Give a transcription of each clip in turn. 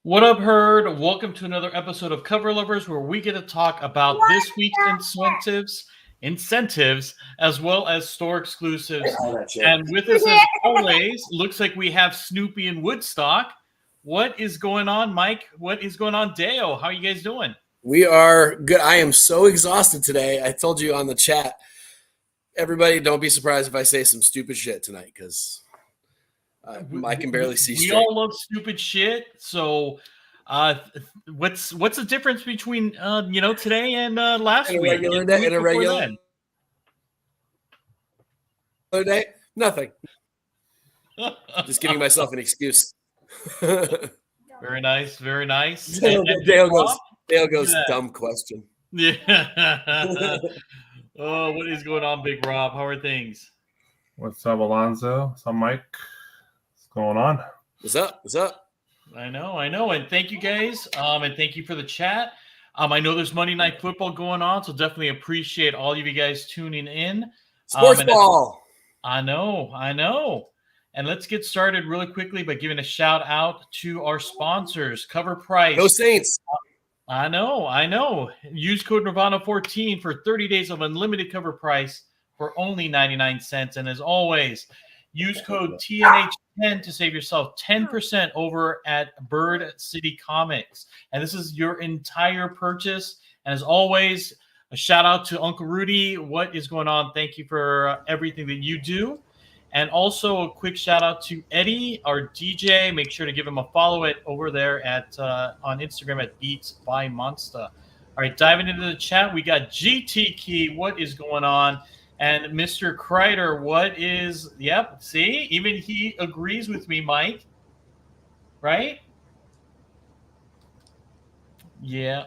What up, Herd? Welcome to another episode of Cover Lovers, where we get to talk about this week's incentives, as well as store exclusives. And with us, as always, looks like we have Snoopy in Woodstock. What is going on, Mike? What is going on, Deo? How are you guys doing? We are good. I am so exhausted today. I told you on the chat. Everybody, don't be surprised if I say some stupid shit tonight, because I can barely see straight. We all love stupid shit. So, what's the difference between today and last week? Regular day, in a regular day, nothing. Just giving myself an excuse. Very nice, very nice. Dale goes, dumb question. Yeah. Oh, what is going on, Big Rob? How are things? What's up, Alonzo? What's up, Mike? What's going on? What's up? What's up? I know. And thank you guys. And thank you for the chat. I know there's Monday Night Football going on, so definitely appreciate all of you guys tuning in. Sports ball. I know. And let's get started really quickly by giving a shout out to our sponsors. Cover Price. Go Saints. I know. Use code Nirvana14 for 30 days of unlimited cover price for only 99 cents. And as always, use code TMNT to save yourself 10% over at Bird City Comics. And this is your entire purchase. And as always, a shout out to Uncle Rudy. What is going on? Thank you for everything that you do. And also a quick shout out to Eddie, our DJ. Make sure to give him a follow over there at on Instagram at Beats by Monster. All right, diving into the chat, we got GT Key. What is going on? And Mr. Kreider, what is? Yep. See, even he agrees with me, Mike. Right? Yeah.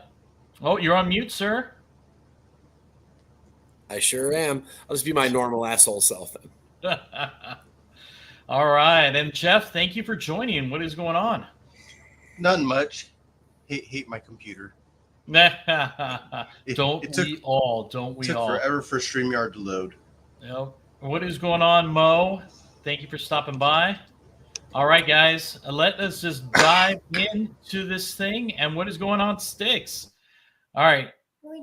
Oh, you're on mute, sir. I sure am. I'll just be my normal asshole self then. All right, and Jeff, thank you for joining. What is going on? Nothing much. Hate my computer. Don't we all? It took forever for StreamYard to load. Yep. What is going on, Mo? Thank you for stopping by. All right, guys, let us just dive into this thing. And what is going on, Sticks? All right,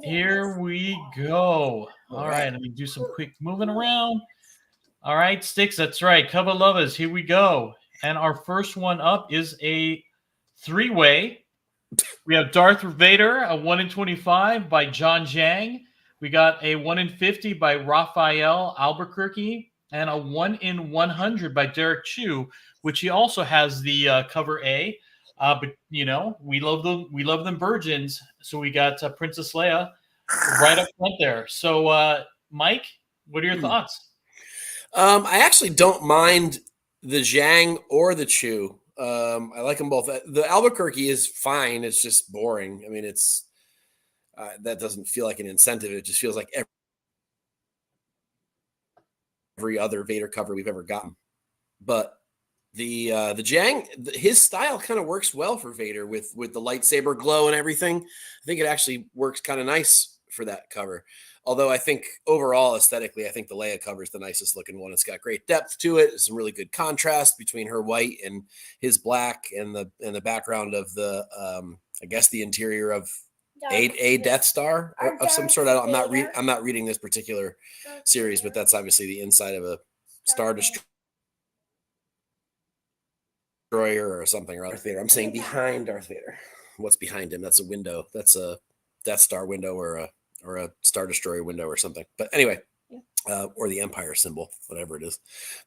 here we go. All right, let me do some quick moving around. All right, Sticks, that's right. Cover Lovers, here we go. And our first one up is a three-way. We have Darth Vader, a 1 in 25 by John Zhang. We got a 1 in 50 by Raphael Albuquerque, and a 1 in 100 by Derek Chu, which he also has the cover A. But we love them virgins. So we got Princess Leia right up front there. So, Mike, what are your thoughts? I actually don't mind the Zhang or the Chu. I like them both. The Albuquerque is fine. It's just boring. I mean, it's that doesn't feel like an incentive. It just feels like every other Vader cover we've ever gotten. But the Zhang, his style kind of works well for Vader with the lightsaber glow and everything. I think it actually works kind of nice for that cover. Although I think overall aesthetically, I think the Leia cover is the nicest looking one. It's got great depth to it. There's some really good contrast between her white and his black, and the background of the I guess the interior of a Death Star of some sort. I'm not reading this particular series, but that's obviously the inside of a Star Destroyer or something. Or Darth Vader. I'm saying behind Darth Vader. What's behind him? That's a window. That's a Death Star window or a Star Destroyer window or something. But anyway, or the Empire symbol, whatever it is.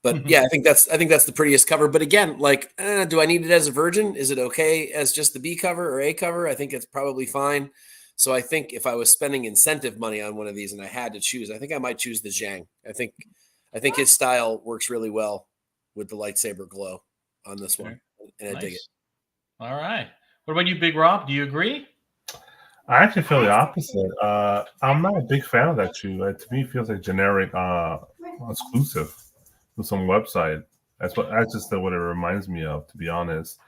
But yeah, I think that's the prettiest cover. But again, like, do I need it as a virgin? Is it okay as just the B cover or A cover? I think it's probably fine. So I think if I was spending incentive money on one of these and I had to choose, I think I might choose the Zhang. I think his style works really well with the lightsaber glow on this one. And I dig it. All right. What about you, Big Rob? Do you agree? I actually feel the opposite. I'm not a big fan of that shoe. To me, it feels like generic exclusive to some website. That's just what it reminds me of, to be honest.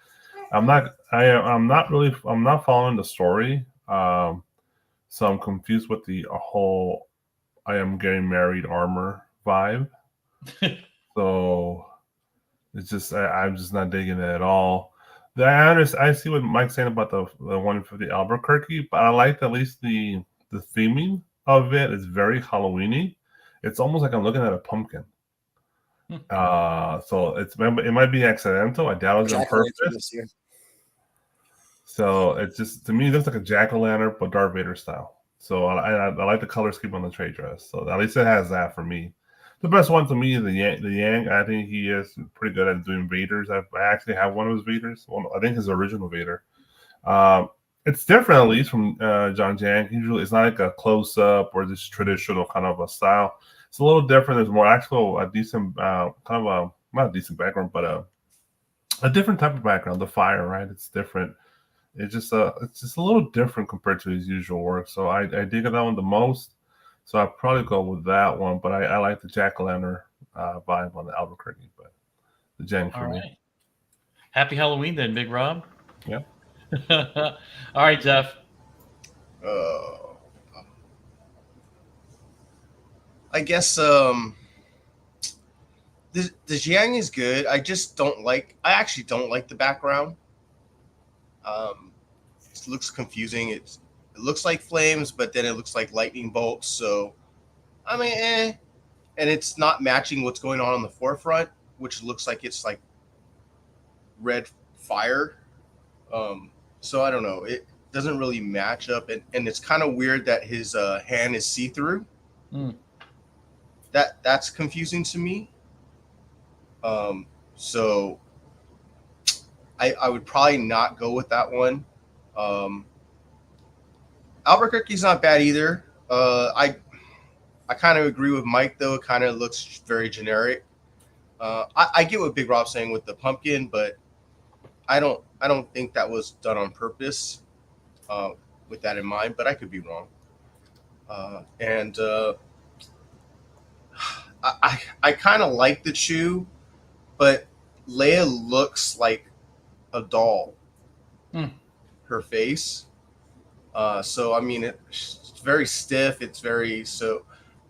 I'm not following the story. So I'm confused with the whole I am getting married armor vibe. So it's just I'm just not digging it at all. I see what Mike's saying about the 150 Albuquerque, but I like at least the theming of it is very Halloweeny. It's almost like I'm looking at a pumpkin. So it might be accidental. I doubt it's on purpose. So it's just, to me, it looks like a jack-o'-lantern, but Darth Vader style. So I like the color scheme on the trade dress. So at least it has that for me. The best one to me is the Yang. I think he is pretty good at doing Vaders. I actually have one of his Vaders. Well, I think his original Vader. It's different, at least from John Yang. Usually, it's not like a close-up or this traditional kind of a style. It's a little different. There's more actual, a decent kind of a, not a decent background, but a different type of background. The fire, right? It's different. It's just a little different compared to his usual work. So I dig that one the most. So I'll probably go with that one. But I like the jack-o'-lantern vibe on the Albuquerque, but the Jang for me. Happy Halloween then, Big Rob. Yeah. All right, Jeff. I guess the Jiang is good. I actually don't like the background. It looks confusing. It looks like flames, but then it looks like lightning bolts. So, I mean, and it's not matching what's going on the forefront, which looks like it's like red fire. So I don't know. It doesn't really match up, and it's kind of weird that his hand is see-through. That's confusing to me. So I would probably not go with that one. Albuquerque's not bad either. I kind of agree with Mike though. It kind of looks very generic. I get what Big Rob's saying with the pumpkin, but I don't think that was done on purpose with that in mind. But I could be wrong. I kind of like the Chew, but Leia looks like a doll. Her face. So I mean, it's very stiff. It's very so.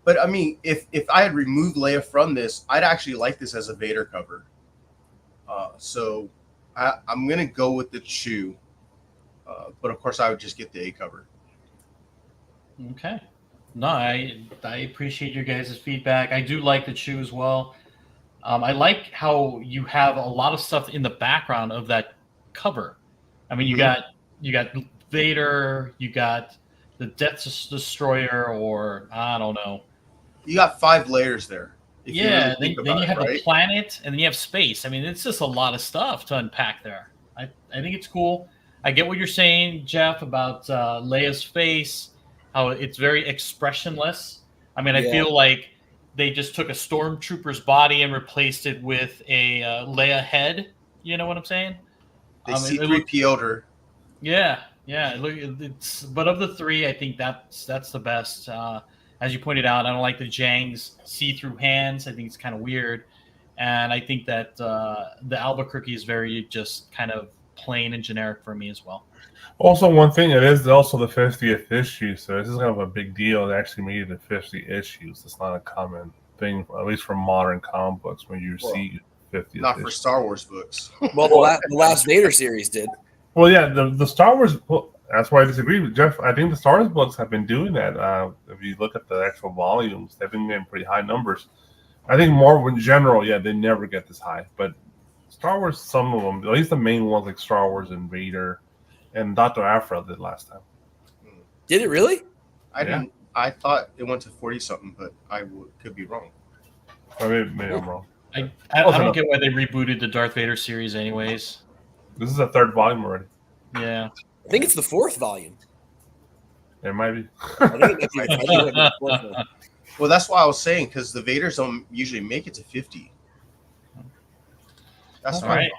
But I mean, if I had removed Leia from this, I'd actually like this as a Vader cover. So I'm gonna go with the Chew. But of course, I would just get the A cover. Okay. No, I appreciate your guys' feedback. I do like the Chew as well. I like how you have a lot of stuff in the background of that cover. I mean, you got Vader, you got the Death Destroyer, or I don't know. You got 5 layers there. Yeah, then you have a planet, and then you have space. I mean, it's just a lot of stuff to unpack there. I think it's cool. I get what you're saying, Jeff, about Leia's face, how it's very expressionless. I mean, I feel like they just took a stormtrooper's body and replaced it with a Leia head. You know what I'm saying? They C-3PO'd her. Yeah. But of the 3, I think that's the best. As you pointed out, I don't like the Jang's see-through hands. I think it's kind of weird, and I think that the Albuquerque is very just kind of plain and generic for me as well. Also, one thing, it is also the 50th issue, so this is kind of a big deal. They actually made it the 50 issues. It's not a common thing, at least for modern comic books, when you see 50th. Not issue. for Star Wars books. Well, the last Vader series did. Well, yeah, the Star Wars. Well, that's why I disagree with Jeff. I think the Star Wars books have been doing that. If you look at the actual volumes, they've been getting pretty high numbers. I think more in general, they never get this high. But Star Wars, some of them, at least the main ones like Star Wars and Vader and Dr. Aphra did last time. Did it really? I didn't. I thought it went to 40-something, but I could be wrong. Or maybe I'm wrong. I don't get why they rebooted the Darth Vader series anyways. This is a 3rd volume already. Yeah. I think it's the 4th volume. It might be. Well, that's why I was saying, because the Vaders don't usually make it to 50. That's all right.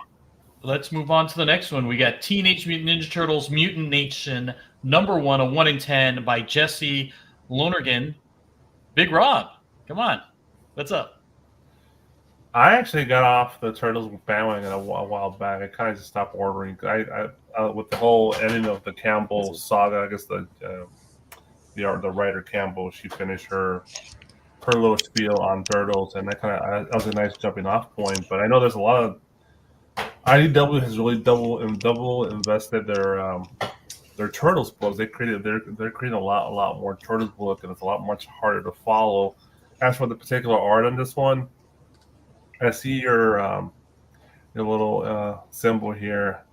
Let's move on to the next one. We got Teenage Mutant Ninja Turtles Mutant Nation #1, a 1 in 10 by Jesse Lonergan. Big Rob, come on. What's up? I actually got off the Turtles bandwagon a while back. I kind of just stopped ordering. I with the whole ending of the Campbell saga, I guess the writer Campbell, she finished her little spiel on Turtles, and that was a nice jumping off point. But I know there's a lot of IDW has really double invested their Turtles books. They're creating a lot more Turtles book, and it's a lot much harder to follow. As for the particular art on this one, I see your little symbol here.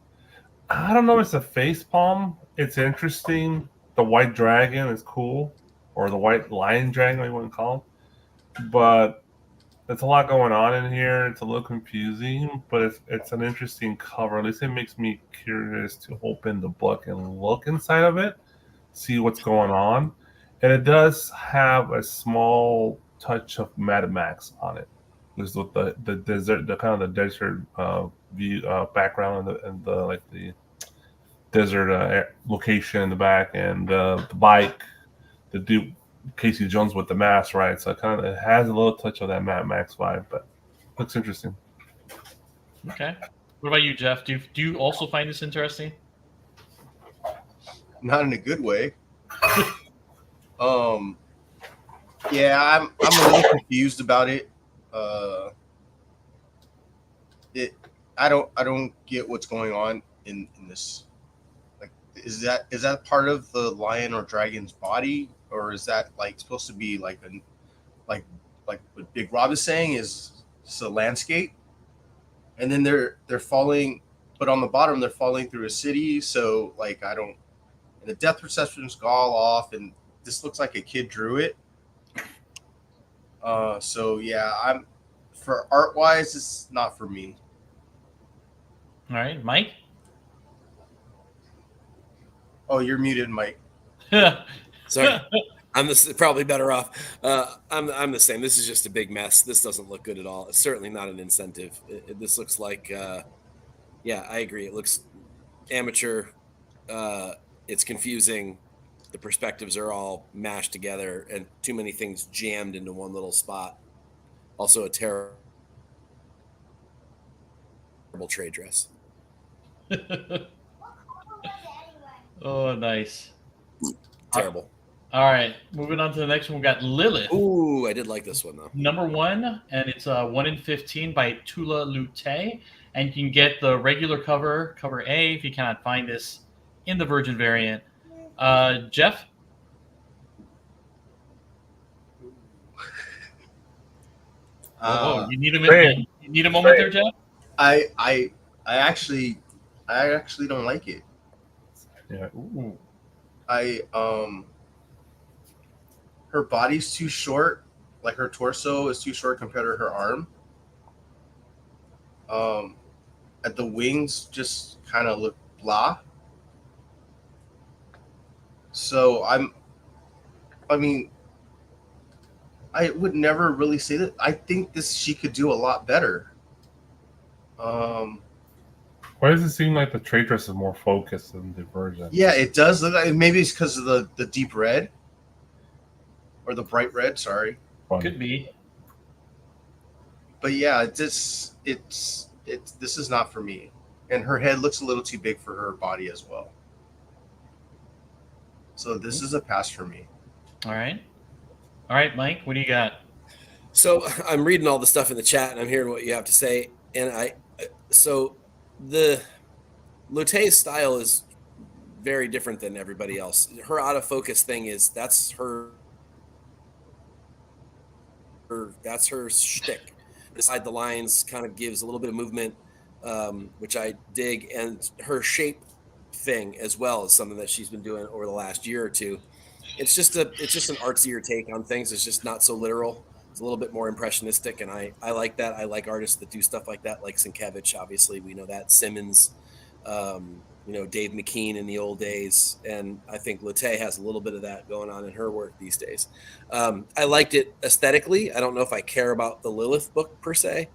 I don't know if it's a face palm. It's interesting. The white dragon is cool, or the white lion dragon, you want to call him. But there's a lot going on in here. It's a little confusing, but it's an interesting cover. At least it makes me curious to open the book and look inside of it, see what's going on. And it does have a small touch of Mad Max on it. Just with the desert, the kind of the desert view background and the like the desert location in the back, and the bike, the dude Casey Jones with the mask, right? So it has a little touch of that Mad Max vibe, but looks interesting. Okay. What about you, Jeff? Do you also find this interesting? Not in a good way. Yeah, I'm a little confused about it. I don't get what's going on in this. Like, is that part of the lion or dragon's body, or is that like supposed to be like what Big Rob is saying is just a landscape, and then they're falling, but on the bottom they're falling through a city. So like and the depth perception's all off, and this looks like a kid drew it. So yeah, for art wise, it's not for me. All right, Mike. Oh, you're muted, Mike. Sorry, I'm probably better off. I'm the same. This is just a big mess. This doesn't look good at all. It's certainly not an incentive. This looks like, yeah, I agree. It looks amateur. It's confusing. The perspectives are all mashed together, and too many things jammed into one little spot. Also, a terrible trade dress. Oh, nice. Terrible. All right, moving on to the next one. We got Lilith. Ooh, I did like this one though. Number 1, and it's 1 in 15 by Tula Lute, and you can get the regular cover A, if you cannot find this in the Virgin variant. Jeff. You need a minute. You need a moment there, Jeff. I actually don't like it. Yeah. Ooh. Her body's too short. Like her torso is too short compared to her arm. At the wings just kind of look blah. So I would never really say that. I think she could do a lot better. Why does it seem like the trade dress is more focused than the version? Yeah, it does look like, maybe it's because of the deep red or the bright red. Sorry, Could be. but yeah, this is not for me. And her head looks a little too big for her body as well. So this is a pass for me. All right, Mike. What do you got? So I'm reading all the stuff in the chat, and I'm hearing what you have to say. And so the Lute's style is very different than everybody else. Her out of focus thing that's her shtick. Beside the lines kind of gives a little bit of movement, which I dig, and her shape thing as well is something that she's been doing over the last year or two. It's just an artsier take on things. It's just not so literal. It's a little bit more impressionistic, and I like that. I like artists that do stuff like that, like Sienkiewicz, obviously. We know that. Simmons, Dave McKean in the old days. And I think Lute has a little bit of that going on in her work these days. I liked it aesthetically. I don't know if I care about the Lilith book per se,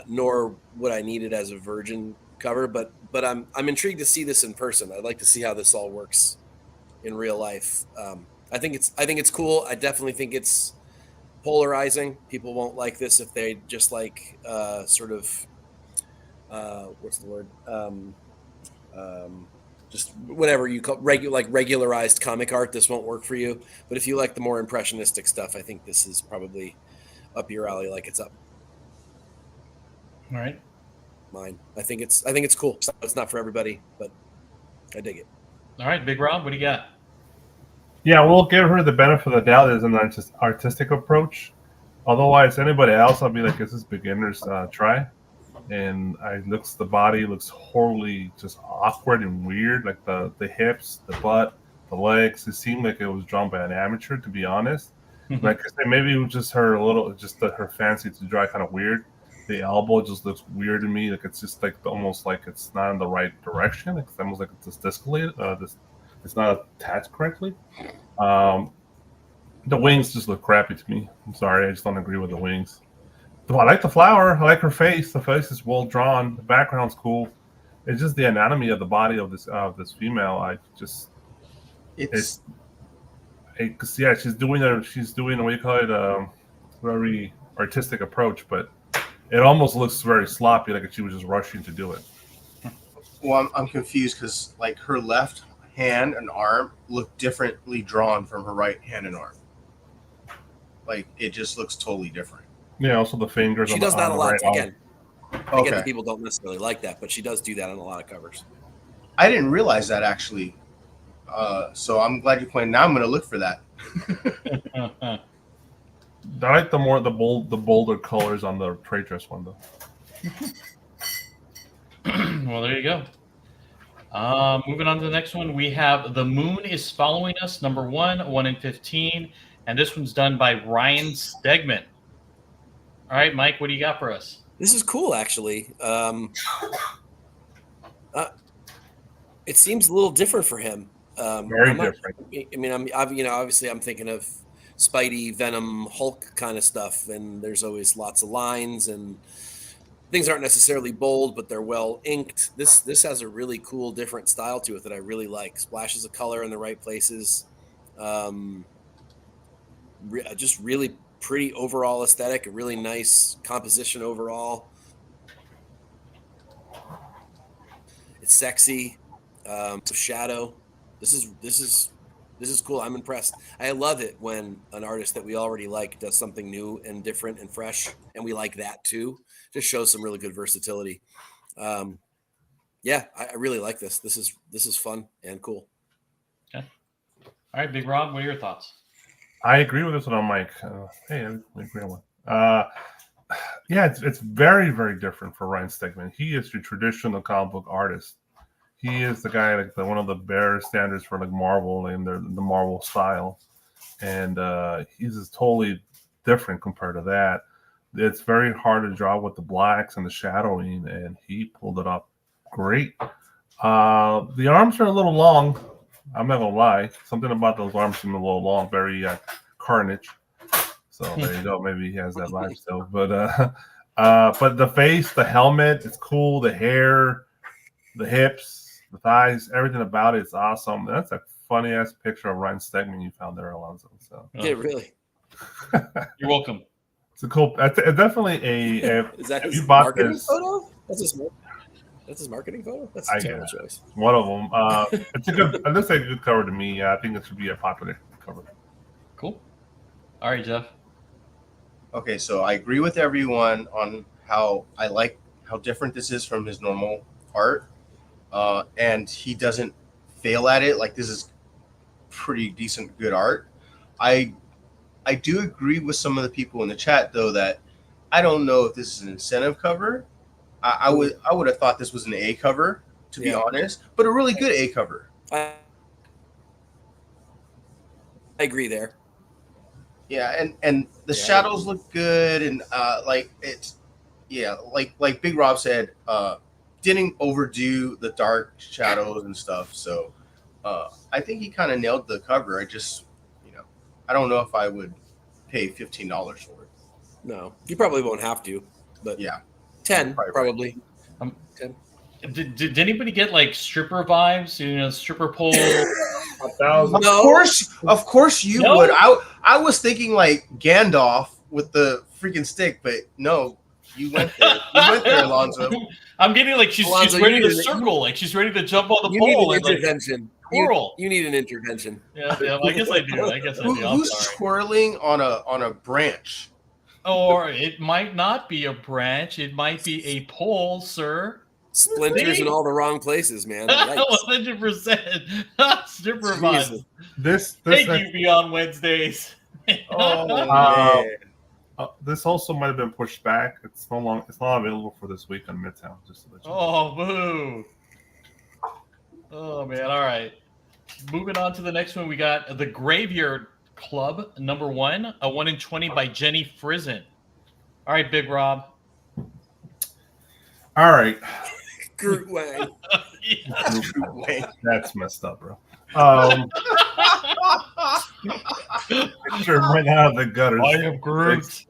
nor would I need it as a Virgin cover, but I'm intrigued to see this in person. I'd like to see how this all works in real life. I think it's cool. I definitely think it's polarizing. People won't like this if they just like sort of what's the word? Just whatever you call regularized comic art. This won't work for you. But if you like the more impressionistic stuff, I think this is probably up your alley. Like it's up. All right, mine. I think it's cool. It's not for everybody, but I dig it. All right, Big Rob, what do you got? Yeah, we'll give her the benefit of the doubt as an artistic approach. Otherwise, anybody else, I'll be like, "This is beginner's try." And the body looks horribly just awkward and weird. Like the hips, the butt, the legs. It seemed like it was drawn by an amateur, to be honest. Like I said, maybe it was just her her fancy to draw kind of weird. The elbow just looks weird to me. Like it's just like almost like it's not in the right direction. It's almost like it's discolored. It's not attached correctly. The wings just look crappy to me. I'm sorry, I just don't agree with the wings. I like the flower. I like her face. The face is well drawn. The background's cool. It's just the anatomy of the body of this female. She's doing what you call it a very artistic approach, but it almost looks very sloppy, like she was just rushing to do it. Well, I'm confused because like her left hand and arm look differently drawn from her right hand and arm. Like it just looks totally different. Yeah, also the fingers. She does that a lot. Again, okay. That people don't necessarily like that, but she does do that on a lot of covers. I didn't realize that actually. So I'm glad you pointed. Now I'm going to look for that. I like the bolder colors on the trade dress one though. Well, there you go. Moving on to the next one, we have The Moon is Following Us, number 1 in 15, and this one's done by Ryan Stegman. All right, Mike, what do you got for us? This is cool, actually. It seems a little different for him. Very different. I mean, obviously, I'm thinking of Spidey, Venom, Hulk kind of stuff, and there's always lots of lines, and things aren't necessarily bold, but they're well inked. This has a really cool, different style to it that I really like. Splashes of color in the right places. Just really pretty overall aesthetic, a really nice composition overall. It's sexy. Shadow. This is cool. I'm impressed. I love it when an artist that we already like does something new and different and fresh, and we like that too. Just shows some really good versatility. Yeah, I really like this. This is fun and cool. Okay. All right, Big Rob, what are your thoughts? I agree with this one on Mike. Hey, I agree on one. Yeah, it's very, very different for Ryan Stegman. He is your traditional comic book artist. He is the guy, like one of the bare standards for like Marvel and the Marvel style, and he's just totally different compared to that. It's very hard to draw with the blacks and the shadowing, and he pulled it off great. The arms are a little long. I'm not gonna lie. Something about those arms seem a little long, very Carnage. So there you go. Maybe he has that vibe still. But the face, the helmet, it's cool. The hair, the hips, the thighs, everything about it is awesome. That's a funny ass picture of Ryan Stegman you found there, Alonzo. So yeah, really. You're welcome. It's a cool. It's definitely a. Is that his you bought marketing this, photo? That's his marketing photo. That's a terrible choice. One of them. It's a good. It looks like a good cover to me. I think it should be a popular cover. Cool. All right, Jeff. Okay, so I agree with everyone on how I like how different this is from his normal art, and he doesn't fail at it. Like this is pretty decent, good art. I do agree with some of the people in the chat though that I don't know if this is an incentive cover. I would have thought this was an A cover, to be honest, but a really good A cover. I agree there. Yeah, and the shadows look good, and like Big Rob said, didn't overdo the dark shadows and stuff. So I think he kind of nailed the cover. I just, I don't know if I would pay $15 for it. No, you probably won't have to, but yeah. 10 probably. 10. Did anybody get like stripper vibes? Stripper pole. Of course you would. I was thinking like Gandalf with the freaking stick, but no, you went there. Alonzo. I'm getting like she's ready to circle, like she's ready to jump on the pole. Need an intervention. You need an intervention. Yeah, I guess I do. Who's twirling on a branch? Or it might not be a branch. It might be a pole, sir. Splinters in all the wrong places, man. Yikes. 100%. Super Jesus. fun. This Thank you, Beyond Wednesdays. Oh Uh, man. This also might have been pushed back. It's not available for this week on Midtown. Just to let you know. Oh, boo. Oh, man. All right. Moving on to the next one, we got The Graveyard Club, number 1, a 1 in 20 by Jenny Frizen. All right, Big Rob. All right. Groot Wang. That's messed up, bro. Picture right out of the gutters. I am Groot.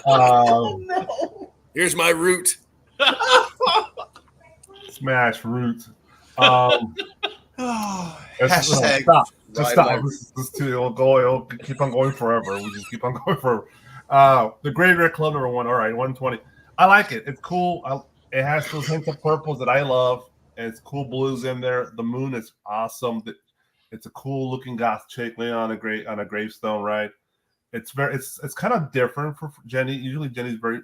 No. Here's my root. Smash Root. Hashtag Stop. Just ride stop. my It'll keep on going forever. We just keep on going forever. The Graveyard Club number 1. All right, 120. I like it. It's cool. It has those hints of purples that I love. And it's cool blues in there. The moon is awesome. It's a cool looking goth chick laying on a gravestone, right? It's kind of different for Jenny. Usually Jenny's very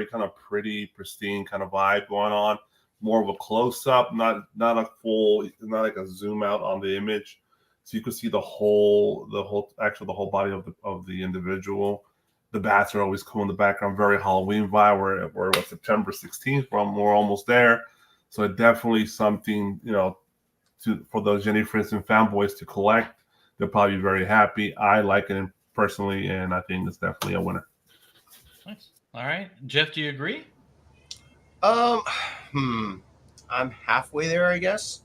kind of pretty, pristine kind of vibe going on. More of a close up, not a full, not like a zoom out on the image, so you can see the whole body of the individual. The bats are always cool in the background, very Halloween vibe. We're September 16th. We're almost there, so it definitely something for those Jenny Frizen fanboys to collect. They'll probably be very happy. I like it personally, and I think it's definitely a winner. Nice. All right, Jeff, do you agree? I'm halfway there, I guess.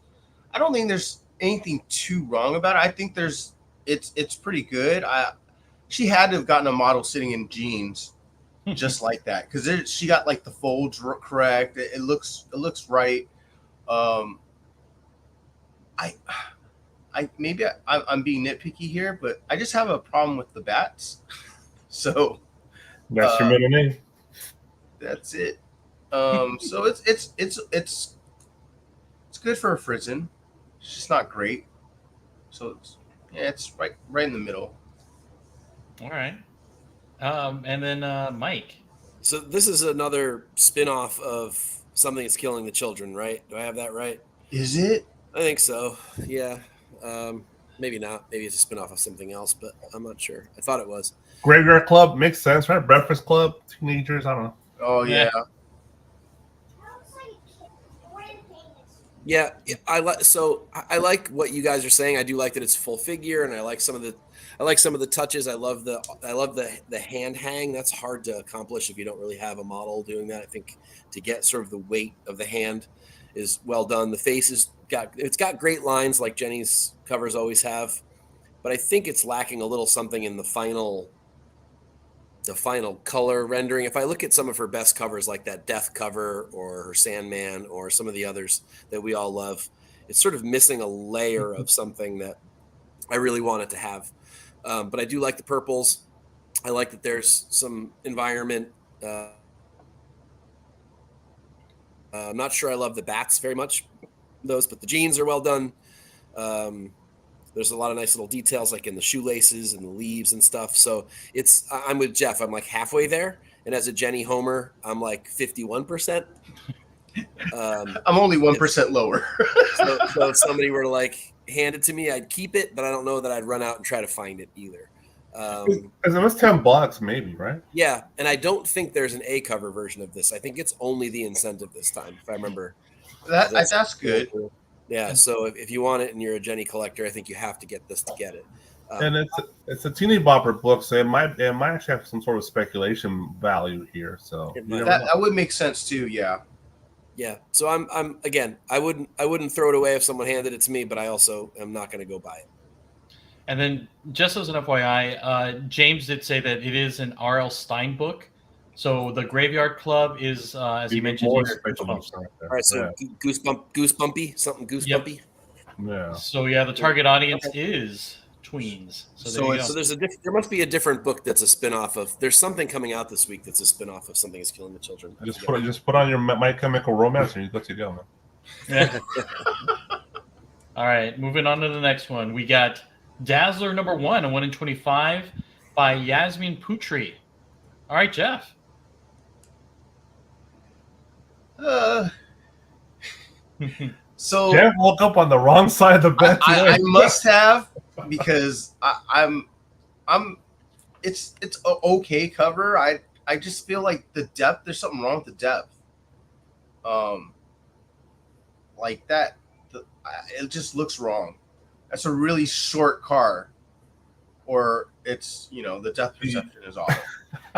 I don't think there's anything too wrong about it. I think it's pretty good. She had to have gotten a model sitting in jeans just like that, because she got like the folds correct. It looks right. I'm being nitpicky here, but I just have a problem with the bats. So That's your middle name. that's it. So it's good for a Frizen. It's just not great. So it's right in the middle. All right. And then Mike. So this is another spin-off of Something Is Killing the Children, right? Do I have that right? Is it? I think so. Yeah. Maybe not. Maybe it's a spin-off of something else, but I'm not sure. I thought it was. Graveyard Club makes sense, right? Breakfast Club, teenagers. I don't know. Oh yeah. Yeah, I like what you guys are saying. I do like that it's full figure, and I like some of the touches. I love the hand hang. That's hard to accomplish if you don't really have a model doing that. I think to get sort of the weight of the hand is well done. The face it's got great lines like Jenny's covers always have, but I think it's lacking a little something in the final color rendering. If I look at some of her best covers, like that Death cover or her Sandman or some of the others that we all love, it's sort of missing a layer of something that I really wanted to have. But I do like the purples. I like that there's some environment. I'm not sure I love the bats very much, but the jeans are well done. There's a lot of nice little details, like in the shoelaces and the leaves and stuff. So I'm with Jeff. I'm like halfway there. And as a Jenny Homer, I'm like 51%. I'm only 1% lower. so if somebody were to like hand it to me, I'd keep it, but I don't know that I'd run out and try to find it either. Because it was $10, maybe, right? Yeah. And I don't think there's an A cover version of this. I think it's only the incentive this time, if I remember. That's good. Yeah, so if you want it and you're a Jenny collector, I think you have to get this to get it. And it's a teeny bopper book, so it might actually have some sort of speculation value here. So that would make sense too. Yeah. Yeah. So I'm again, I wouldn't throw it away if someone handed it to me, but I also am not going to go buy it. And then, just as an FYI, James did say that it is an R.L. Stine book. So the Graveyard Club is, as you mentioned, All right, so goosebumpy, something goosebumpy. Yeah. So yeah, the target audience is tweens. So there must be a different book that's a spin-off of. There's something coming out this week that's a spin-off of Something Is Killing the Children. Just put on your My Chemical Romance and you're good to go, man. Yeah. All right, moving on to the next one. We got Dazzler number 1, a 1 in 25 by Yasmin Putri. All right, Jeff. So Jeff woke up on the wrong side of the bed today. I must have, because I'm it's a okay cover. I just feel like the depth. There's something wrong with the depth. Like that, it just looks wrong. That's a really short car, or it's the depth perception is off.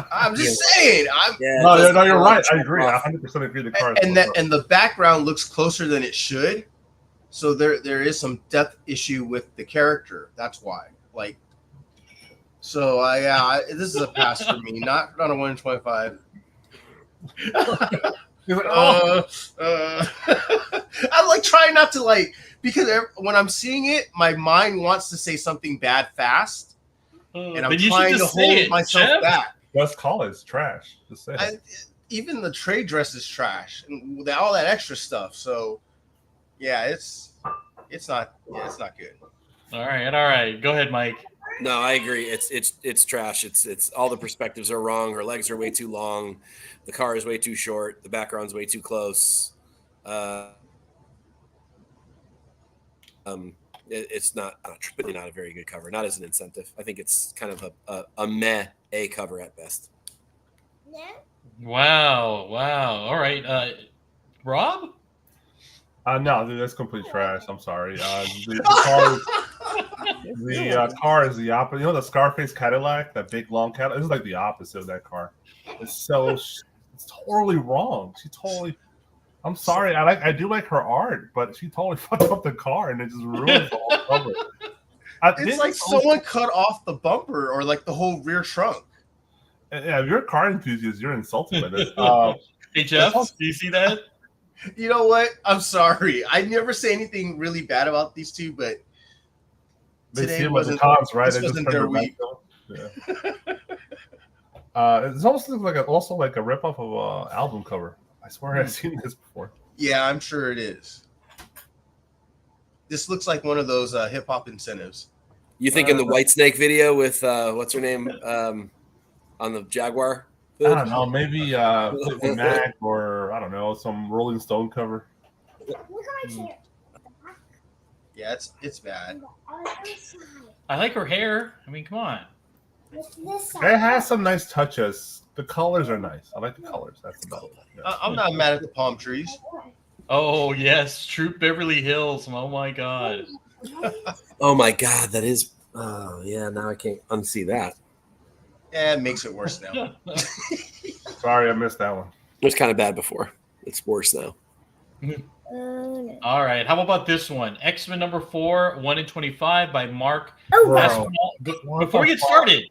I'm just saying. No, you're right. I agree. I 100% agree. The car and the background looks closer than it should. So there is some depth issue with the character. That's why. Like, so this is a pass for me. Not a 1 in 25. Like, oh. I'm like trying not to because when I'm seeing it, my mind wants to say something bad fast, and I'm trying to hold myself back. Just call it. It's trash. Just say it. Even the trade dress is trash, and with all that extra stuff. So, yeah, it's not good. All right. Go ahead, Mike. No, I agree. It's trash. It's all the perspectives are wrong. Her legs are way too long. The car is way too short. The background's way too close. It's not really not a very good cover. Not as an incentive. I think it's kind of a meh A cover at best. Wow. All right, Rob. No, dude, that's complete trash. I'm sorry. The car is the opposite. You know the Scarface Cadillac, that big long Cadillac. This is like the opposite of that car. It's totally wrong. I'm sorry. I do like her art, but she totally fucked up the car and it just ruined the whole cover. It's like someone cut off the bumper or like the whole rear trunk. Yeah, if you're a car enthusiast, you're insulted by this. Hey Jeff, do you see that? You know what? I'm sorry. I never say anything really bad about these two, but today wasn't their week. Yeah. It's almost like also like a ripoff of an album cover. I swear I've seen this before. Yeah, I'm sure it is. This looks like one of those hip hop incentives. You think in the Whitesnake video with what's her name on the Jaguar? I don't know, maybe Mac or I don't know, some Rolling Stone cover. Yeah, it's bad. I like her hair. I mean, come on. It has some nice touches. The colors are nice. I like the colors. That's about it. Yeah. I'm not mad at the palm trees. Oh yes, Troop Beverly Hills. Oh my god. Oh my god, that is. Oh yeah, now I can't unsee that. Yeah, it makes it worse now. Sorry, I missed that one. It was kind of bad before. It's worse now. All right. How about this one? X-Men number 4, 1 in 25 by Mark. Before we get started,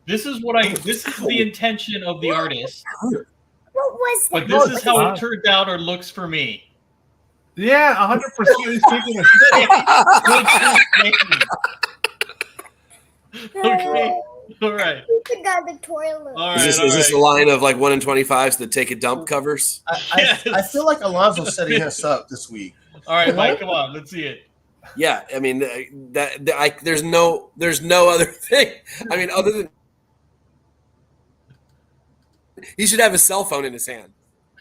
this is the intention of the artist. What was that? But this is how it turned out or looks for me. Yeah, 100%. He's taking Okay. All right. Got the toilet. All right. Is this a line of like 1 in 25s that take a dump covers? I feel like Alonso's setting us up this week. All right, Mike, come on, let's see it. Yeah, I mean there's no other thing. I mean, other than he should have a cell phone in his hand.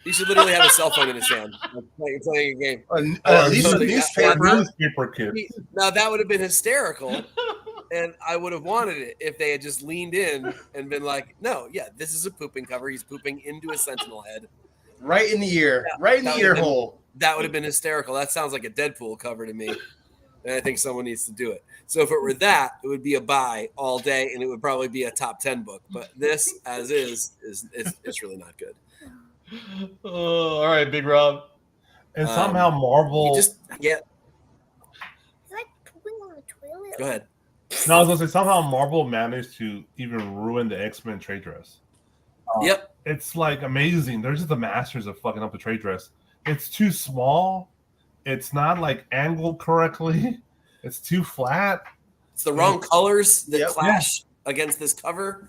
He should literally have a cell phone in his hand, playing a game. At least a newspaper kid. Now that would have been hysterical, and I would have wanted it if they had just leaned in and been like, "No, yeah, this is a pooping cover. He's pooping into a Sentinel head, right in the ear, right in the ear hole." That would have been hysterical. That sounds like a Deadpool cover to me, and I think someone needs to do it. So if it were that, it would be a buy all day, and it would probably be a top 10 book. But this, as is it's really not good. Oh, all right, Big Rob. And somehow Marvel. It's like pooping on the toilet. Go ahead. No, I was gonna say somehow Marvel managed to even ruin the X-Men trade dress. Yep. It's like amazing. They're just the masters of fucking up the trade dress. It's too small. It's not like angled correctly. It's too flat. It's the wrong colors that clash against this cover.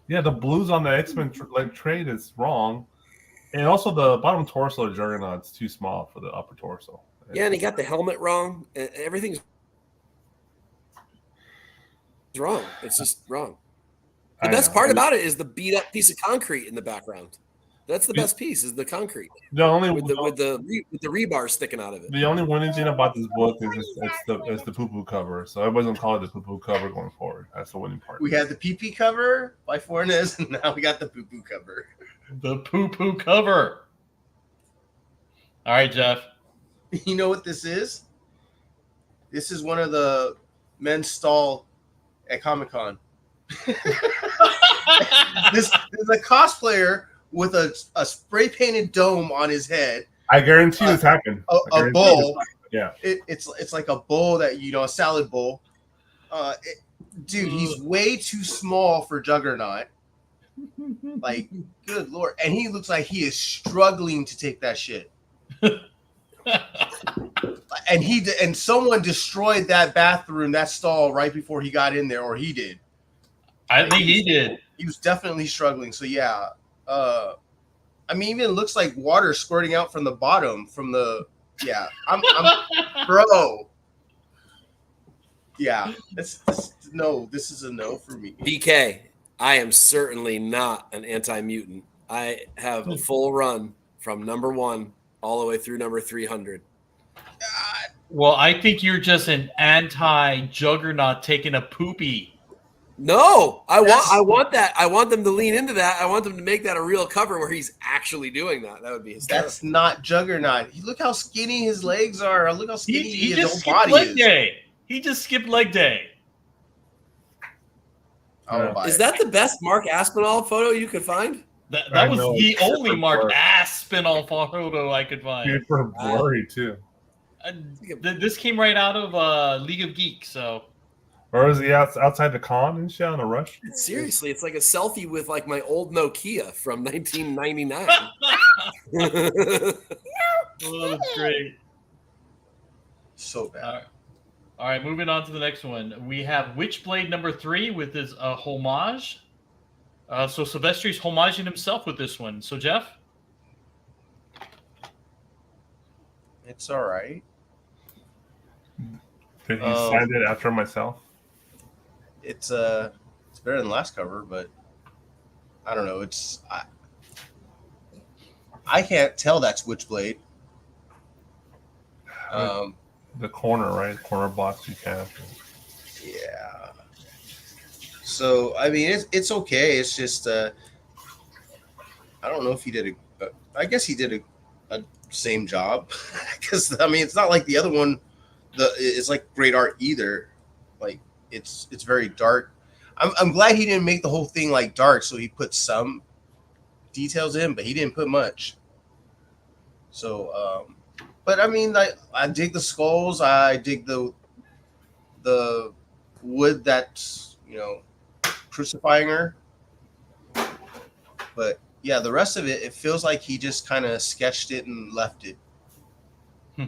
Yeah, the blues on the X-Men trade is wrong. And also the bottom torso of Juggernaut's too small for the upper torso. Yeah, and he got the helmet wrong. Everything's wrong. It's just wrong. The best part about it is the beat up piece of concrete in the background. That's the best piece is the concrete. The only with the rebar sticking out of it. The only winning thing about this book is it's the poo poo cover. So everybody's gonna call it the poo poo cover going forward. That's the winning part. We had the PP cover by Fornes, and now we got the poo poo cover. The poo poo cover. All right, Jeff. You know what this is? This is one of the men's stall at Comic-Con. This is a cosplayer with a spray painted dome on his head. I guarantee this happened. A bowl. Yeah. It's like a bowl that a salad bowl. Dude, he's way too small for Juggernaut. Like, good lord. And he looks like he is struggling to take that shit. And someone destroyed that bathroom, that stall right before he got in there, or he did. I think he did. He was definitely struggling. So yeah. I mean, even looks like water squirting out from the bottom from the I'm bro. Yeah. This is a no for me. BK, I am certainly not an anti-mutant. I have a full run from number 1 all the way through number 300. Well, I think you're just an anti-Juggernaut taking a poopy. No, I want that. I want them to lean into that. I want them to make that a real cover where he's actually doing that. That would be hysterical. That's not Juggernaut. Look how skinny his legs are. Look how skinny his whole body leg is. Day. He just skipped leg day. Is that the best Mark Aspinall photo you could find? That was the only Mark Aspinall photo I could find. Super blurry too. This came right out of League of Geeks, so. Or is he outside the con and shit on a rush? Seriously, it's like a selfie with like my old Nokia from 1999. Oh, that's great. So bad. All right, moving on to the next one. We have Witchblade number 3 with his homage. So Silvestri's homaging himself with this one. So Jeff? It's all right. Did he sign it after myself? It's better than the last cover, but I don't know. I can't tell that's Witchblade. The corner, right? Corner box you can. Yeah. So I mean, it's okay. It's just I don't know if he did I guess he did a same job because I mean it's not like the other one. It's like great art either. Like it's very dark. I'm glad he didn't make the whole thing like dark. So he put some details in, but he didn't put much. So, but I mean, I dig the skulls. I dig the wood that's crucifying her. But yeah, the rest of it feels like he just kind of sketched it and left it. All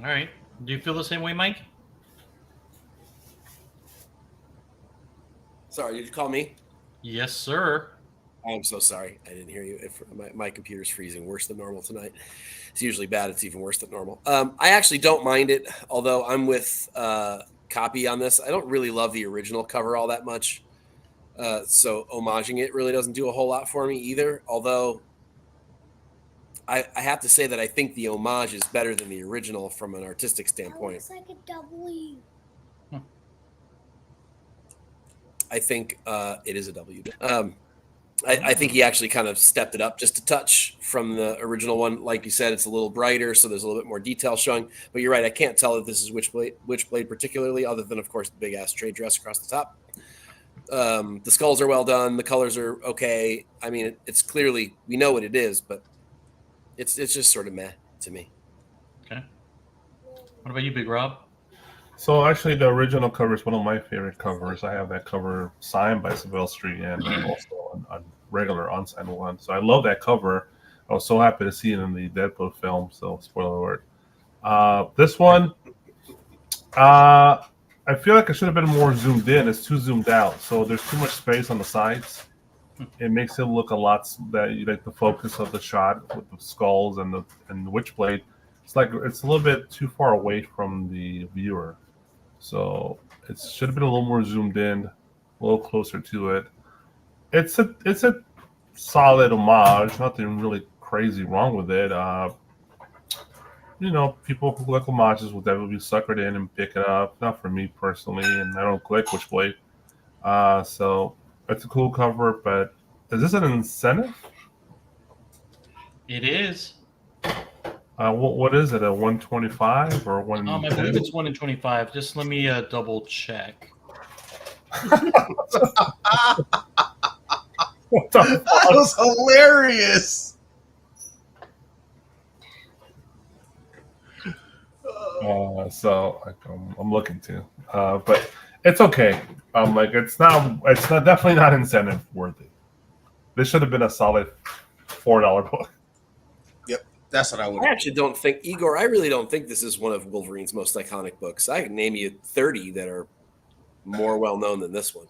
right. Do you feel the same way, Mike? Sorry, did you call me? Yes, sir. I'm so sorry. I didn't hear you. My computer's freezing worse than normal tonight. It's usually bad. It's even worse than normal. I actually don't mind it, although I'm with Copy on this. I don't really love the original cover all that much. So homaging it really doesn't do a whole lot for me either, although I have to say that I think the homage is better than the original from an artistic standpoint. Looks like a W. I think it is a W. I think he actually kind of stepped it up just a touch from the original one. Like you said, it's a little brighter, so there's a little bit more detail showing. But you're right, I can't tell if this is Witchblade particularly, other than, of course, the big-ass trade dress across the top. The skulls are well done. The colors are okay. I mean, it's clearly, we know what it is, but it's just sort of meh to me. Okay. What about you, Big Rob? So actually, the original cover is one of my favorite covers. I have that cover signed by Silvestri and also a regular unsigned one. So I love that cover. I was so happy to see it in the Deadpool film. So spoiler alert. This one, I feel like it should have been more zoomed in. It's too zoomed out. So there's too much space on the sides. It makes it look a lot like the focus of the shot with the skulls and the Witchblade. It's like it's a little bit too far away from the viewer. So it should have been a little more zoomed in. a little closer to it. It's a solid homage. Nothing really crazy wrong with it. People who like homages will definitely be suckered in and pick it up. Not for me personally, and I don't like Witchblade. So it's a cool cover, but is this an incentive? It is. What is it? A 125 or one? I believe it's 1 in 25. Just let me double check. What the That fuck? was hilarious. So like, I'm looking to, but it's okay. It's definitely not incentive worthy. This should have been a solid $4 book. Yep, that's what I would. I actually don't think, Igor, I really don't think this is one of Wolverine's most iconic books. I can name you 30 that are more well known than this one.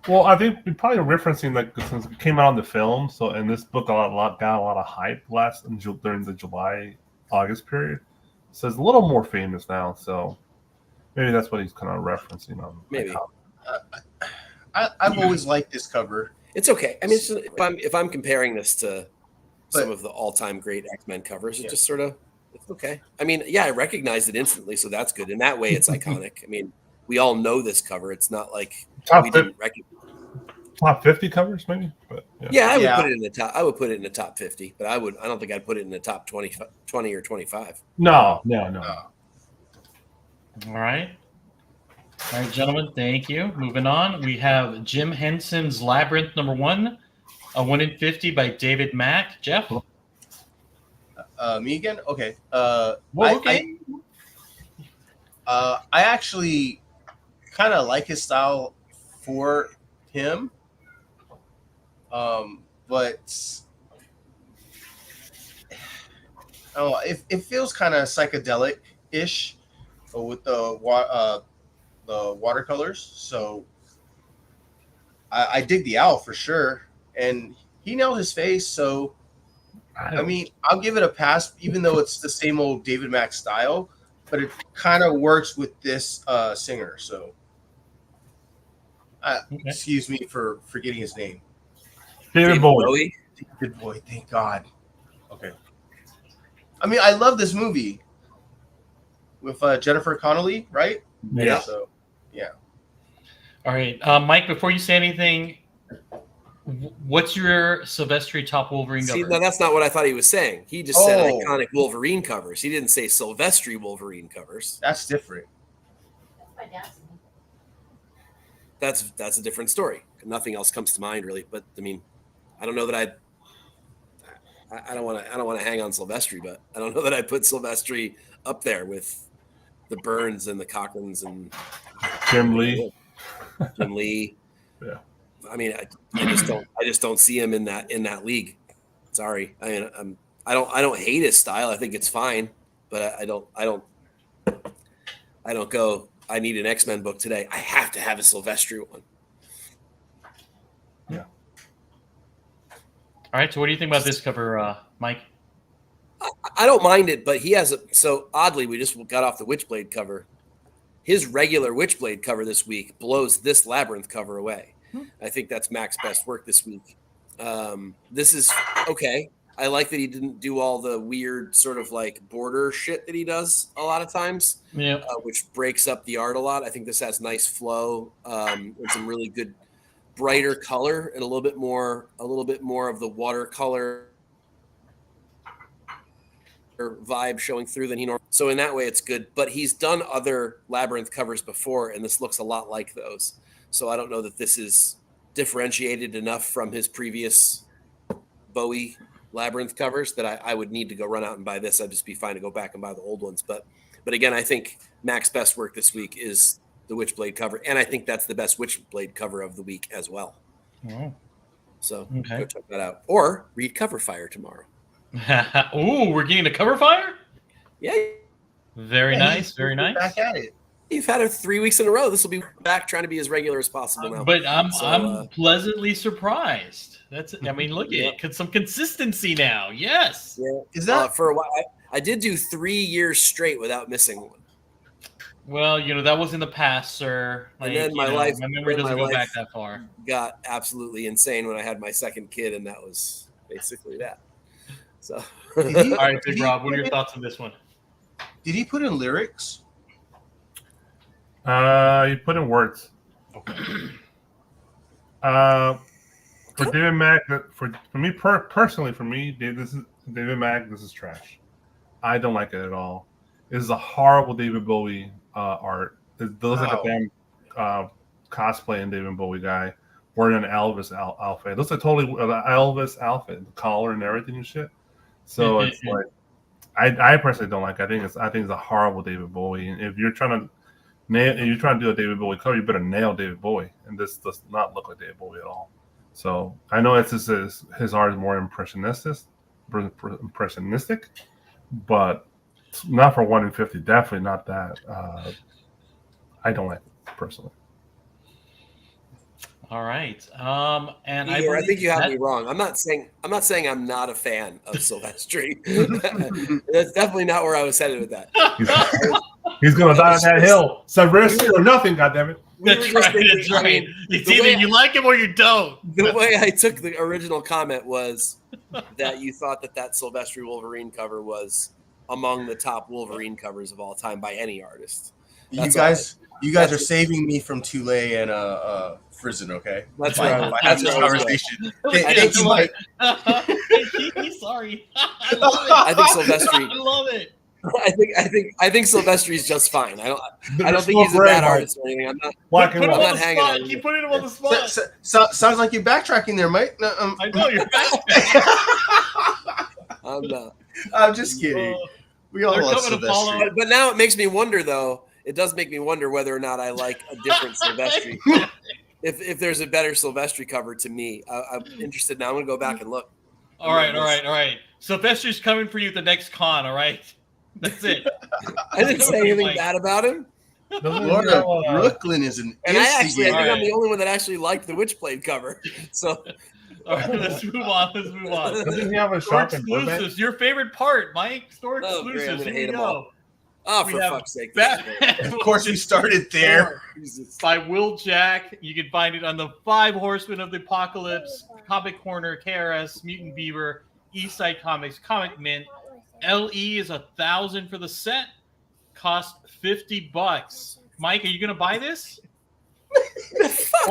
Well, I think we're probably referencing since it came out in the film. So, and this book got a lot of hype during the July-August period. So it's a little more famous now. So maybe that's what he's kind of referencing on. Maybe. I've always liked this cover. It's okay. I mean, if I'm comparing this to some of the all-time great X-Men covers, it just sort of, it's okay. I mean, yeah, I recognized it instantly, so that's good. In that way, it's iconic. I mean, we all know this cover. It's not like we didn't recognize. Top 50 covers, maybe. But I would put it in the top. I would put it in the top 50, but I don't think I'd put it in the top 20 or 25. No. All right. All right, gentlemen, thank you. Moving on, we have Jim Henson's Labyrinth #1, a 1 in 50 by David Mack. Jeff? Me again? Okay. Okay. I actually kind of like his style for him. But it feels kind of psychedelic-ish with the watercolors. So I dig the owl for sure, and he nailed his face. So I mean, I'll give it a pass, even though it's the same old David Mack style, but it kind of works with this singer. So excuse me for forgetting his name. David Bowie. David Bowie, thank God. Okay. I mean, I love this movie with Jennifer Connelly, right? Yeah. So, yeah. All right, Mike, before you say anything, what's your Silvestri top Wolverine cover? See, no, that's not what I thought he was saying. He just said iconic Wolverine covers. He didn't say Silvestri Wolverine covers. That's different. That's a different story. Nothing else comes to mind really, but I mean, I don't know that I don't want to hang on Silvestri, but I don't know that I'd put Silvestri up there with the Burns and the Cochrans and Jim Lee. Yeah. I mean, I just don't see him in that league. Sorry. I mean, I don't hate his style. I think it's fine, but I don't go, I need an X-Men book today. I have to have a Silvestri one. Yeah. All right, so what do you think about this cover, Mike? I don't mind it, but he has so oddly, we just got off the Witchblade cover. His regular Witchblade cover this week blows this Labyrinth cover away. I think that's Mac's best work this week. This is okay. I like that he didn't do all the weird sort of like border shit that he does a lot of times, which breaks up the art a lot. I think this has nice flow and some really good brighter color and a little bit more of the watercolor vibe showing through than he normally. So in that way, it's good. But he's done other Labyrinth covers before, and this looks a lot like those. So I don't know that this is differentiated enough from his previous Bowie Labyrinth covers that I would need to go run out and buy this. I'd just be fine to go back and buy the old ones. But again, I think Mac's best work this week is the Witchblade cover, and I think that's the best Witchblade cover of the week as well. Oh. So go check that out, or read Cover Fire tomorrow. Ooh, we're getting a cover fire? Yeah. Very nice. Very nice. Back at it. You've had it 3 weeks in a row. This will be back trying to be as regular as possible now. But I'm pleasantly surprised. I mean, look at some consistency now. Yes. Yeah. Is that for a while? I did do 3 years straight without missing one. Well, that was in the past, sir. And then my life, my memory then my doesn't go life back that far. got absolutely insane when I had my second kid, and that was basically that. So, All right, Big Rob, what are your thoughts on this one? Did he put in lyrics? You put in words. Okay. For David Mack, for me personally, for me, David Mack. This is trash. I don't like it at all. This is a horrible David Bowie art. It looks like a damn cosplaying David Bowie guy wearing an Elvis outfit. It looks like totally an Elvis outfit, the collar and everything and shit. So it's like, I personally don't like it. I think it's a horrible David Bowie. And if you're trying to do a David Bowie cover, you better nail David Bowie. And this does not look like David Bowie at all. So I know it's just his art is more impressionistic, but not for 1 in 50. Definitely not that. I don't like it personally. All right. And Igor, I think you have me wrong. I'm not saying I'm not a fan of Silvestri. That's definitely not where I was headed with that. He's gonna die on that hill. Silvestri or nothing, goddammit. That's right. It's either you like him or you don't. The way I took the original comment was that you thought that Silvestri Wolverine cover was among the top Wolverine covers of all time by any artist. You guys are saving me from Tule and Frizzin, okay? That's right. That's this right. conversation. Thank you, Mike. Sorry. I think Silvestri. I love it. I think Silvestri's just fine. I don't think he's a bad artist or anything. I'm not hanging on. Keep putting him on the spot. Sounds like you're backtracking there, Mike. No, I know you're backtracking. I'm not. I'm just kidding. We all love Silvestri. But now it makes me wonder, though. It does make me wonder whether or not I like a different Silvestri. If there's a better Silvestri cover to me, I'm interested now. I'm going to go back and look. All right. Silvestri's coming for you at the next con, all right? That's it. I didn't say anything bad about him. Florida, Brooklyn is an I think I'm the only one that actually liked the Witchblade cover. So, all right, let's move on. Doesn't he have a store shop in Burbank? exclusives, your favorite part, Mike. Store Oh, great. I'm exclusives. gonna Here hate we them go. all. Oh, for fuck's sake. Of course, we started there. By Will Jack. You can find it on the 5 Horsemen of the Apocalypse, Comic Corner, KRS, Mutant Beaver, Eastside Comics, Comic Mint. LE is $1,000 for the set. Cost $50. Mike, are you gonna buy this?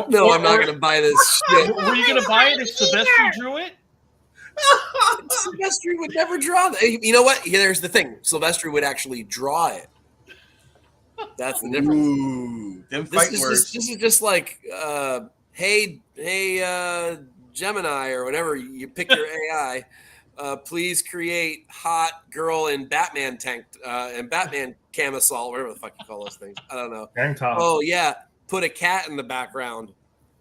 No, I'm not going to buy this shit. Were you gonna buy it if Silvestri drew it? Silvestri would never draw that. You know what? There's the thing. Silvestri would actually draw it. That's the difference. Ooh, them fight words. This is just like, hey, Gemini or whatever. You pick your AI. Please create hot girl in Batman tank and Batman camisole, whatever the fuck you call those things. I don't know. Gang top. Oh yeah, put a cat in the background.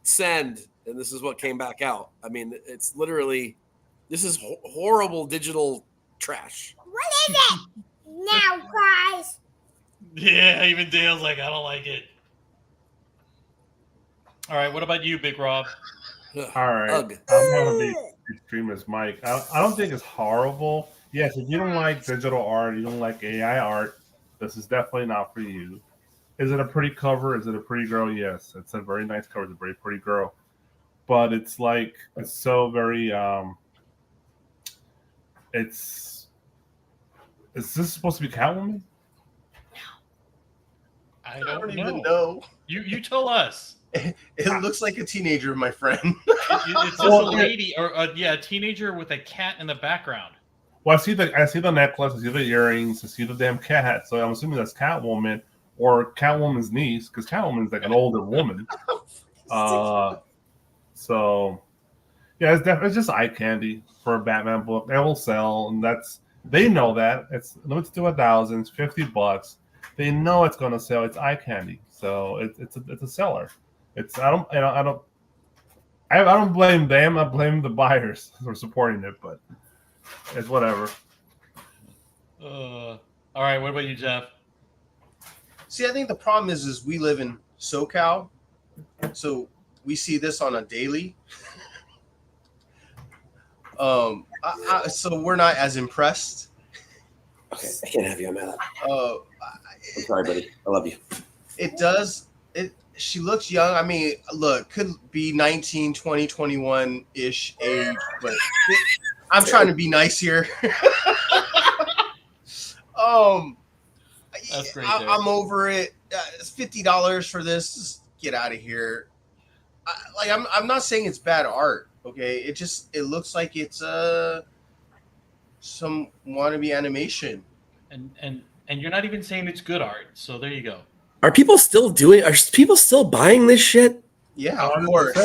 Send, and this is what came back out. I mean, it's literally, this is horrible digital trash. What is it? Now, guys. Yeah, even Dale's like, I don't like it. All right, what about you, Big Rob? All right. Ugh. I'm going to be extreme as Mike. I don't think it's horrible. Yes, if you don't like digital art, you don't like AI art, this is definitely not for you. Is it a pretty cover? Is it a pretty girl? Yes, it's a very nice cover. It's a very pretty girl. But it's like, it's so very, is this supposed to be Catwoman? I I don't don't know. even know. You tell us. It looks like a teenager, my friend. It's just a lady, or a teenager with a cat in the background. Well, I see the necklace, I see the earrings, I see the damn cat. So I'm assuming that's Catwoman or Catwoman's niece, because Catwoman's like an older woman. So yeah, it's just eye candy for a Batman book. They will sell, and they know that. It's limited to 1,000, it's $50. They know it's going to sell. It's eye candy, so it's a seller. I don't blame them. I blame the buyers for supporting it, but it's whatever. All right, what about you, Jeff? See, I think the problem is we live in SoCal, so we see this on a daily. So we're not as impressed. Okay, I can't have you on my lap. I'm sorry, buddy. I love you. It does. She looks young. I mean, look, could be 19, 20, 21-ish age, but I'm trying to be nice here. That's great. I'm over it. It's $50 for this. Just get out of here. I'm not saying it's bad art. Okay, it looks like it's some wannabe animation. And you're not even saying it's good art. So there you go. Are people still buying this shit? Yeah, of course.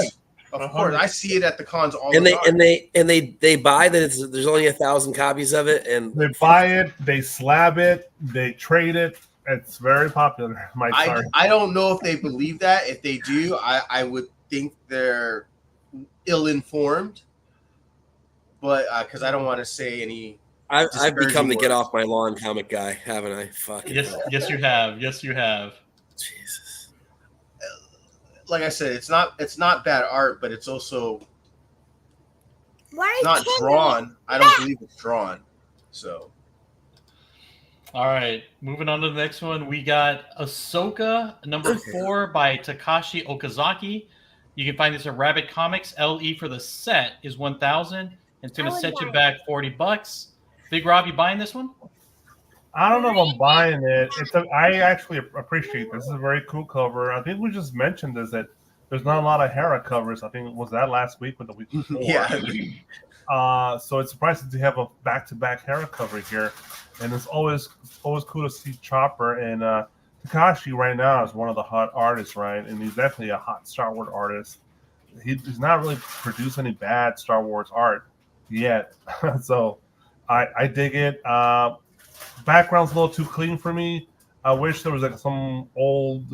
Of course. I see it at the cons all the time. And they buy that there's only 1,000 copies of it, and they buy it, they slab it, they trade it. It's very popular. I don't know if they believe that. If they do, I would think they're ill-informed. But because I don't want to say any. I've become the get off my lawn comic guy, haven't I? Fucking yes, you have. Yes, you have. Jesus. Like I said, it's not bad art, but it's also not drawn. I don't believe it's drawn. So. All right, moving on to the next one. We got Ahsoka, number 4 by Takashi Okazaki. You can find this at Rabbit Comics. LE for the set is 1,000. It's going to set you back $40. Big Rob, you buying this one? I don't know if I'm buying it. I actually appreciate this. This is a very cool cover. I think we just mentioned this, that there's not a lot of Hera covers. I think it was that last week or the week before. Yeah. So it's surprising to have a back-to-back Hera cover here, and it's always cool to see Chopper and Takashi right now is one of the hot artists, right? And he's definitely a hot Star Wars artist. He's not really produced any bad Star Wars art yet, so I dig it. Background's a little too clean for me. I wish there was like some old,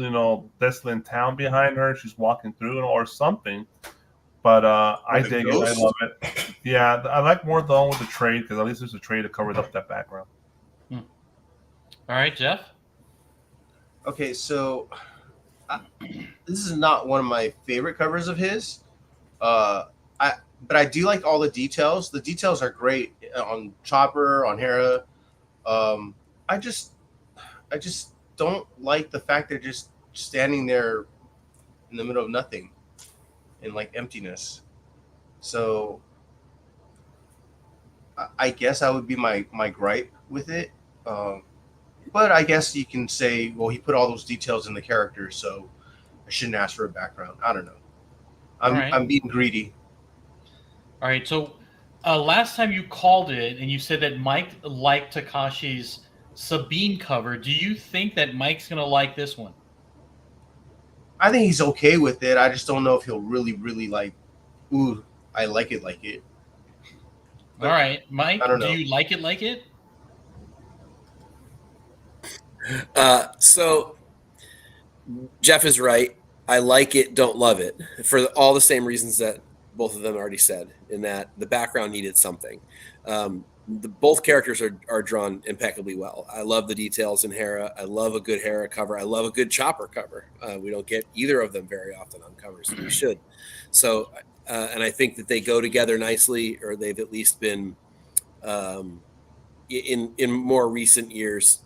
desolate town behind her. She's walking through or something. But I dig it. I love it. Yeah, I like more though with the trade because at least there's a trade that covers up that background. All right, Jeff. Okay, so this is not one of my favorite covers of his. But I do like all the details. The details are great on Chopper, on Hera. I just don't like the fact they're just standing there in the middle of nothing, in like emptiness. So I guess that would be my gripe with it. But I guess you can say, well, he put all those details in the character, so I shouldn't ask for a background. I don't know. I'm being greedy. All right, so last time you called it and you said that Mike liked Takashi's Sabine cover. Do you think that Mike's going to like this one? I think he's okay with it. I just don't know if he'll really, really like, ooh, I like it. But all right, Mike, I don't know. Do you like it? So Jeff is right. I like it, don't love it, for all the same reasons that both of them already said, in that the background needed something. Both characters are drawn impeccably well. I love the details in Hera. I love a good Hera cover. I love a good Chopper cover. We don't get either of them very often on covers, and we should. So, and I think that they go together nicely, or they've at least been in more recent years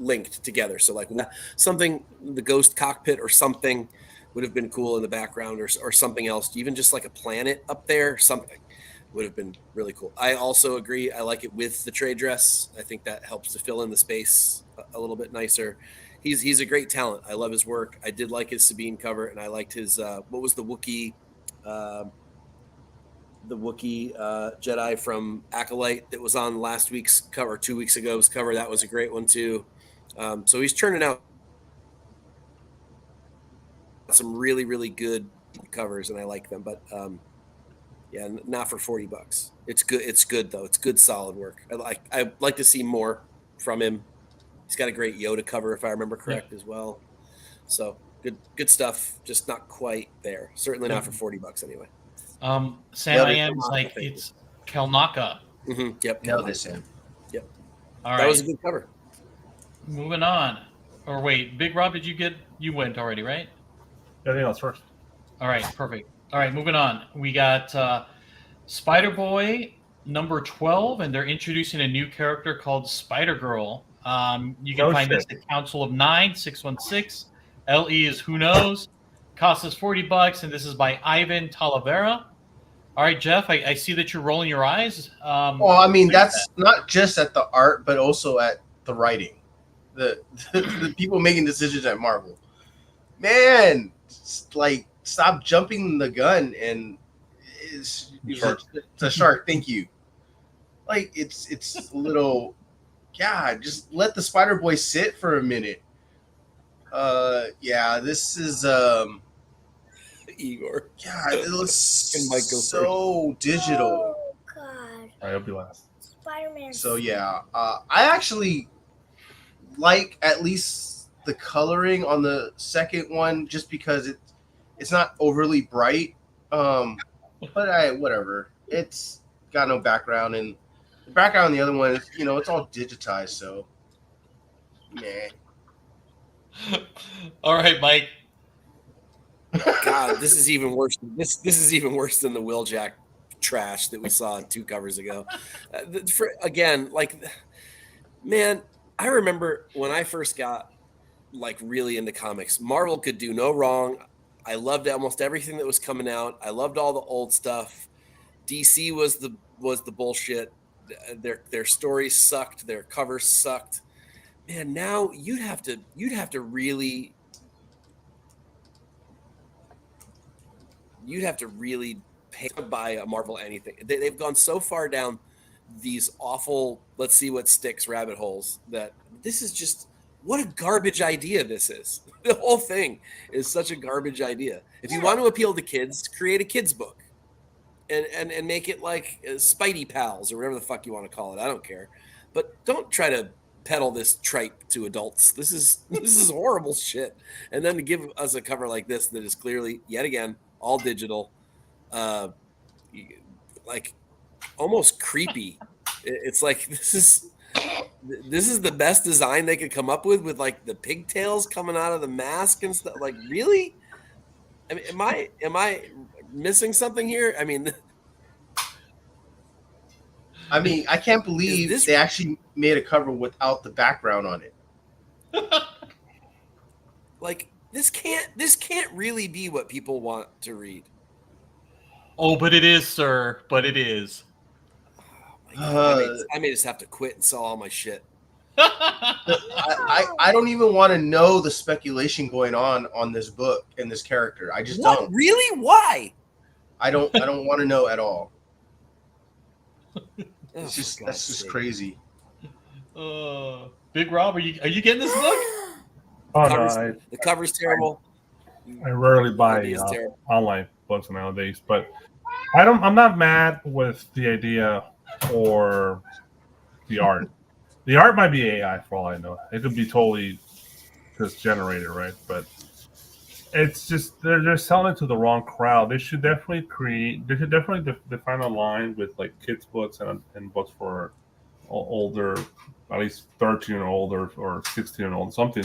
linked together. So like something, the Ghost cockpit or something would have been cool in the background, or something else, even just like a planet up there, something would have been really cool. I also agree. I like it with the trade dress. I think that helps to fill in the space a little bit nicer. He's a great talent. I love his work. I did like his Sabine cover, and I liked his what was the Wookiee Jedi from Acolyte that was on last week's cover, 2 weeks ago's cover. That was a great one too. So he's churning out some really, really good covers, and I like them. But yeah, not for $40. It's good. It's good though. It's good, solid work. I'd like to see more from him. He's got a great Yoda cover, if I remember correct, as well. So good stuff. Just not quite there. Certainly not for $40 anyway. Sam, I am like it's Kelnaka. Mm-hmm. Yep. No, this Sam. Yep. All right. That was a good cover. Moving on. Or wait, Big Rob, you went already, right? I think that's first. All right, perfect. All right, moving on. We got Spider-Boy number 12, and they're introducing a new character called Spider-Girl. You can find this at Council of 9, 616. LE is Who Knows. Cost us $40, and this is by Ivan Talavera. All right, Jeff, I see that you're rolling your eyes. Well, I mean, that's not just at the art, but also at the writing. The people making decisions at Marvel. Man, like, stop jumping the gun and it's a shark. Thank you. Like, it's a little, God, just let the Spider-Boy sit for a minute. Yeah, this is Igor. God, it looks so digital. Oh, God. I'll be last. Spider-Man. So yeah, I actually like at least the coloring on the second one, just because it's not overly bright. But whatever. It's got no background, and the background on the other one is, it's all digitized. So, meh. All right, Mike. God, this is even worse. This is even worse than the Wheeljack trash that we saw 2 covers ago. Again, like, man, I remember when I first got like really into comics, Marvel could do no wrong. I loved almost everything that was coming out. I loved all the old stuff. DC was the bullshit. Their stories sucked. Their covers sucked. Man, now you'd have to really pay to buy a Marvel anything. They've gone so far down these awful let's see what sticks rabbit holes that this is just, what a garbage idea this is. The whole thing is such a garbage idea. If you want to appeal to kids, create a kids book and make it like Spidey Pals or whatever the fuck you want to call it. I don't care. But don't try to peddle this tripe to adults. This is horrible shit. And then to give us a cover like this that is clearly, yet again, all digital, like almost creepy. It's like this is the best design they could come up with like the pigtails coming out of the mask and stuff. Like, really? I mean, am I missing something here? I mean, I can't believe they actually made a cover without the background on it. Like, this can't really be what people want to read. Oh, but it is, sir. But it is. I may just have to quit and sell all my shit. I don't even want to know the speculation going on this book and this character. I just don't. Really? Why? I don't want to know at all. That's just crazy. Big Rob, are you getting this book? Oh, the cover's terrible. I rarely buy online books nowadays, but I'm not mad with the idea or the art. The art might be AI for all I know. It could be totally just generated, right? But it's just they're selling it to the wrong crowd. They should definitely define a line with like kids books and books for older, at least 13 and older or 16 and older, something.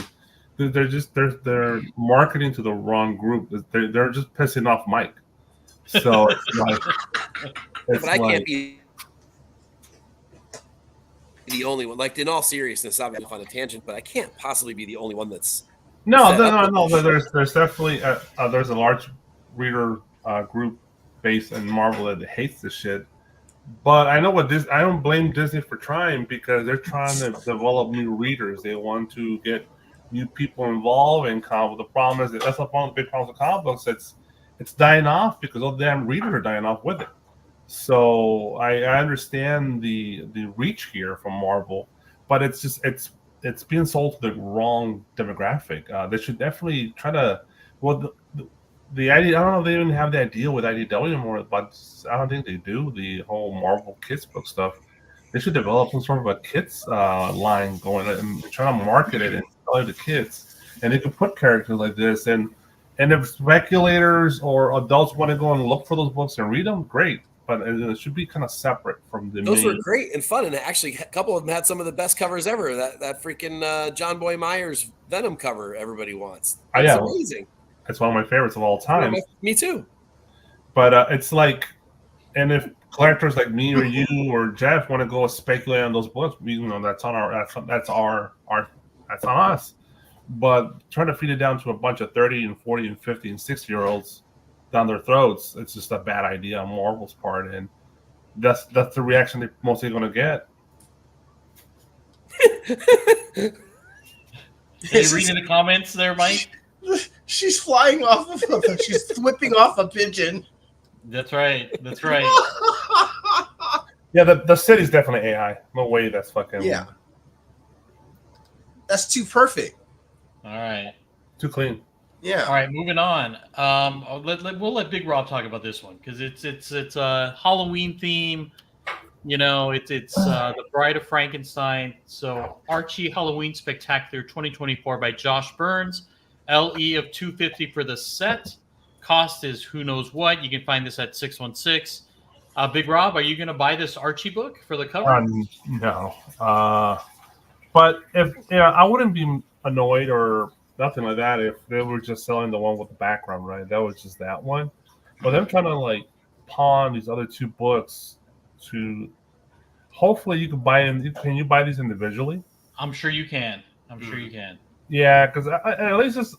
They're marketing to the wrong group. They're just pissing off Mike. So it's like, but I can't be the only one. Like, in all seriousness, I'm on a tangent, but I can't possibly be the only one that's no. There's definitely there's a large reader group based in Marvel that hates this shit. But I know what this. I don't blame Disney for trying, because they're trying to develop new readers. They want to get new people involved in comic. The problem is that's one of the big problems with comic books. It's dying off because all the damn readers are dying off with it. So I understand the reach here from Marvel, but it's just it's being sold to the wrong demographic. They should definitely try to. Well, the idea, I don't know if they even have that deal with IDW anymore, but I don't think they do. The whole Marvel kids book stuff. They should develop some sort of a kids line going and try to market it and sell it to kids. And they could put characters like this. And if speculators or adults want to go and look for those books and read them, great. But it should be kind of separate from the Those were great and fun. And actually, a couple of them had some of the best covers ever. That freaking John Boy Myers Venom cover everybody wants. That's amazing. It's one of my favorites of all time. Me too. But it's like, and if collectors like me or you or Jeff want to go speculate on those books, that's on that's on us. But trying to feed it down to a bunch of 30 and 40 and 50 and 60-year-olds down their throats, it's just a bad idea on Marvel's part, and that's the reaction they're mostly going to get. Are you reading the comments there, Mike? She's flying off of she's whipping off a pigeon. That's right. That's right. Yeah, the city's definitely AI. No way that's fucking... Yeah. That's too perfect. All right. Too clean. Yeah. All right, moving on. We'll let Big Rob talk about this one because it's a Halloween theme. It's the Bride of Frankenstein. So Archie Halloween Spectacular 2024 by Josh Burns. LE of $250 for the set. Cost is who knows what. You can find this at 616. Big Rob, are you going to buy this Archie book for the cover? No. But I wouldn't be annoyed or nothing like that if they were just selling the one with the background, right? That was just that one. But them trying to like pawn these other two books to hopefully you can buy them. Can you buy these individually? I'm sure you can. Yeah, because at least it's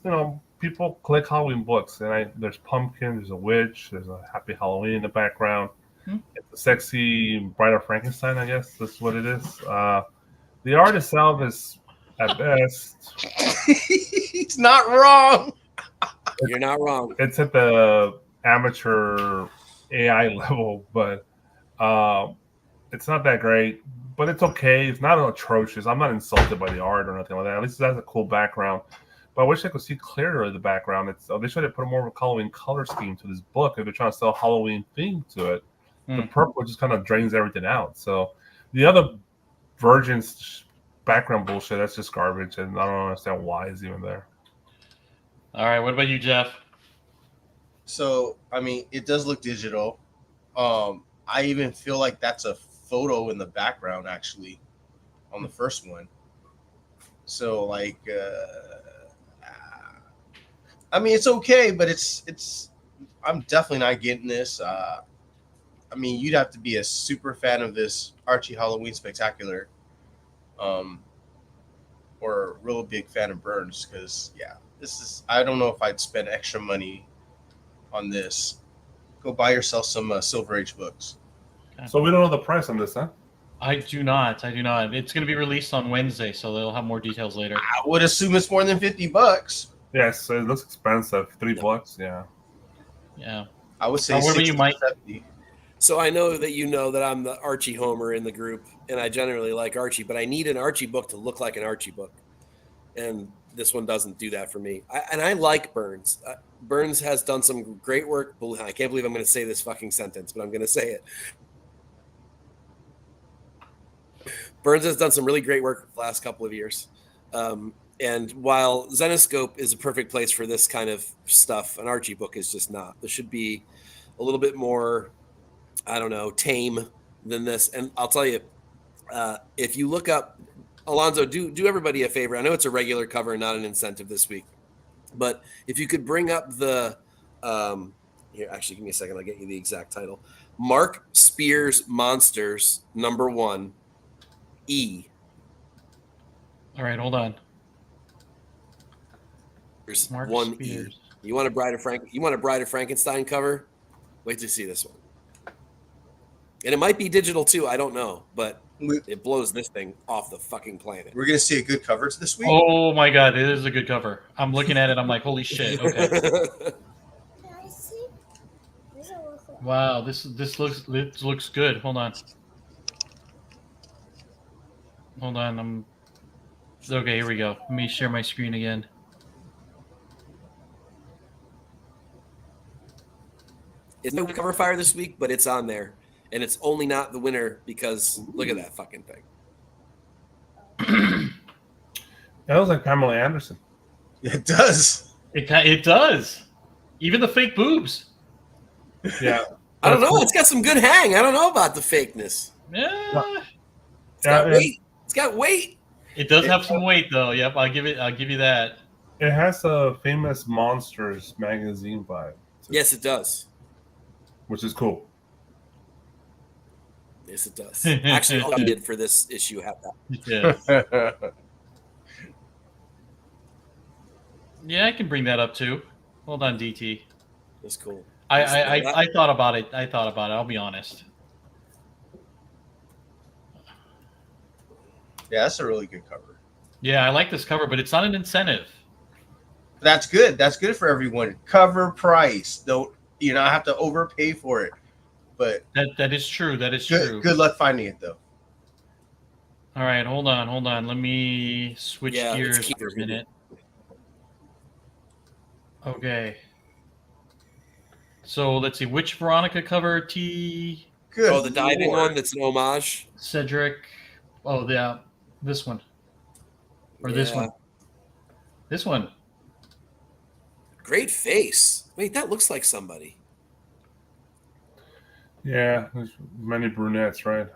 people collect Halloween books, and there's pumpkin, there's a witch, there's a Happy Halloween in the background. It's a sexy Bride of Frankenstein, I guess that's what it is. The art itself is at best. He's not wrong. You're not wrong. It's at the amateur AI level, but it's not that great. But it's okay. It's not atrocious. I'm not insulted by the art or nothing like that. At least it has a cool background. But I wish I could see clearer the background. They should have put more of a Halloween color scheme to this book if they're trying to sell a Halloween theme to it. The purple just kind of drains everything out. So the other Virgin's background bullshit, that's just garbage, and I don't understand why it's even there. All right, what about you, Jeff? So, I mean, it does look digital. I even feel like that's a photo in the background, actually, on the first one. So, like, I mean, it's okay, but it's. I'm definitely not getting this. I mean, you'd have to be a super fan of this Archie Halloween Spectacular, or a real big fan of Burns, because this is. I don't know if I'd spend extra money on this. Go buy yourself some Silver Age books. So we don't know the price on this, huh? I do not. It's going to be released on Wednesday, so they'll have more details later. I would assume it's more than $50. Yes, it looks expensive. $3, yeah. Yeah. I would say. What about you, Mike? So I know that I'm the Archie homer in the group, and I generally like Archie, but I need an Archie book to look like an Archie book, and this one doesn't do that for me. I like Burns. Burns has done some great work. I can't believe I'm going to say this fucking sentence, but I'm going to say it. Burns has done some really great work the last couple of years. And while Zenoscope is a perfect place for this kind of stuff, an Archie book is just not. There should be a little bit more, I don't know, tame than this. And I'll tell you, if you look up, Alonzo, do everybody a favor. I know it's a regular cover, not an incentive this week. But if you could bring up the here, actually, give me a second. I'll get you the exact title. Mark Spears Monsters #1 E. All right, hold on. There's Mark 1 Spears. E. You want a Bride of Frankenstein cover? Wait to see this one. And it might be digital too. I don't know, but it blows this thing off the fucking planet. We're gonna see a good cover this week. Oh my god, it is a good cover. I'm looking at it. I'm like, holy shit. Okay. Can I see? Does it look like? Wow, this looks good. Hold on. Okay, here we go. Let me share my screen again. It's no cover fire this week, but it's on there. And it's only not the winner because look at that fucking thing. That looks like Pamela Anderson. It does. It does. Even the fake boobs. Yeah. I don't know. It's got some good hang. I don't know about the fakeness. Yeah. It's got weight. It's got weight. It does have some weight though. Yep, I'll give you that. It has a famous Monsters magazine vibe. Yes, it does. Which is cool. Yes, it does. Actually, all I did for this issue have that. Yeah. Yeah, I can bring that up too. Hold on, DT. That's cool. I thought about it. I'll be honest. Yeah, that's a really good cover. Yeah, I like this cover, but it's not an incentive. That's good. That's good for everyone. Cover price. Don't not have to overpay for it. But that is true. That is good, true. Good luck finding it though. All right, hold on. Let me switch gears for a minute. Okay. So let's see, which Veronica cover? Good. Oh, the diving one that's an homage. Cedric. Oh, yeah, this one. Or this one. This one. Great face. Wait, that looks like somebody. Yeah, there's many brunettes, right?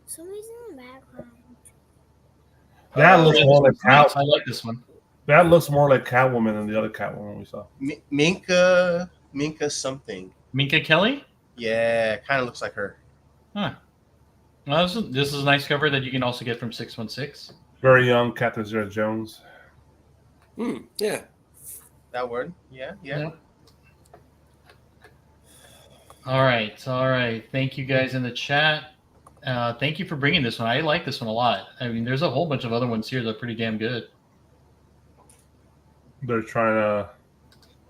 Somebody's in the background. That looks more like I like this one. That looks more like Catwoman than the other Catwoman we saw. Minka something. Minka Kelly? Yeah, kind of looks like her. Huh. Well, this is a nice cover that you can also get from 616. Very young Catherine Zeta-Jones. Yeah. That word? Yeah. All right. Thank you guys in the chat. Thank you for bringing this one. I like this one a lot. I mean, there's a whole bunch of other ones here that are pretty damn good. They're trying to.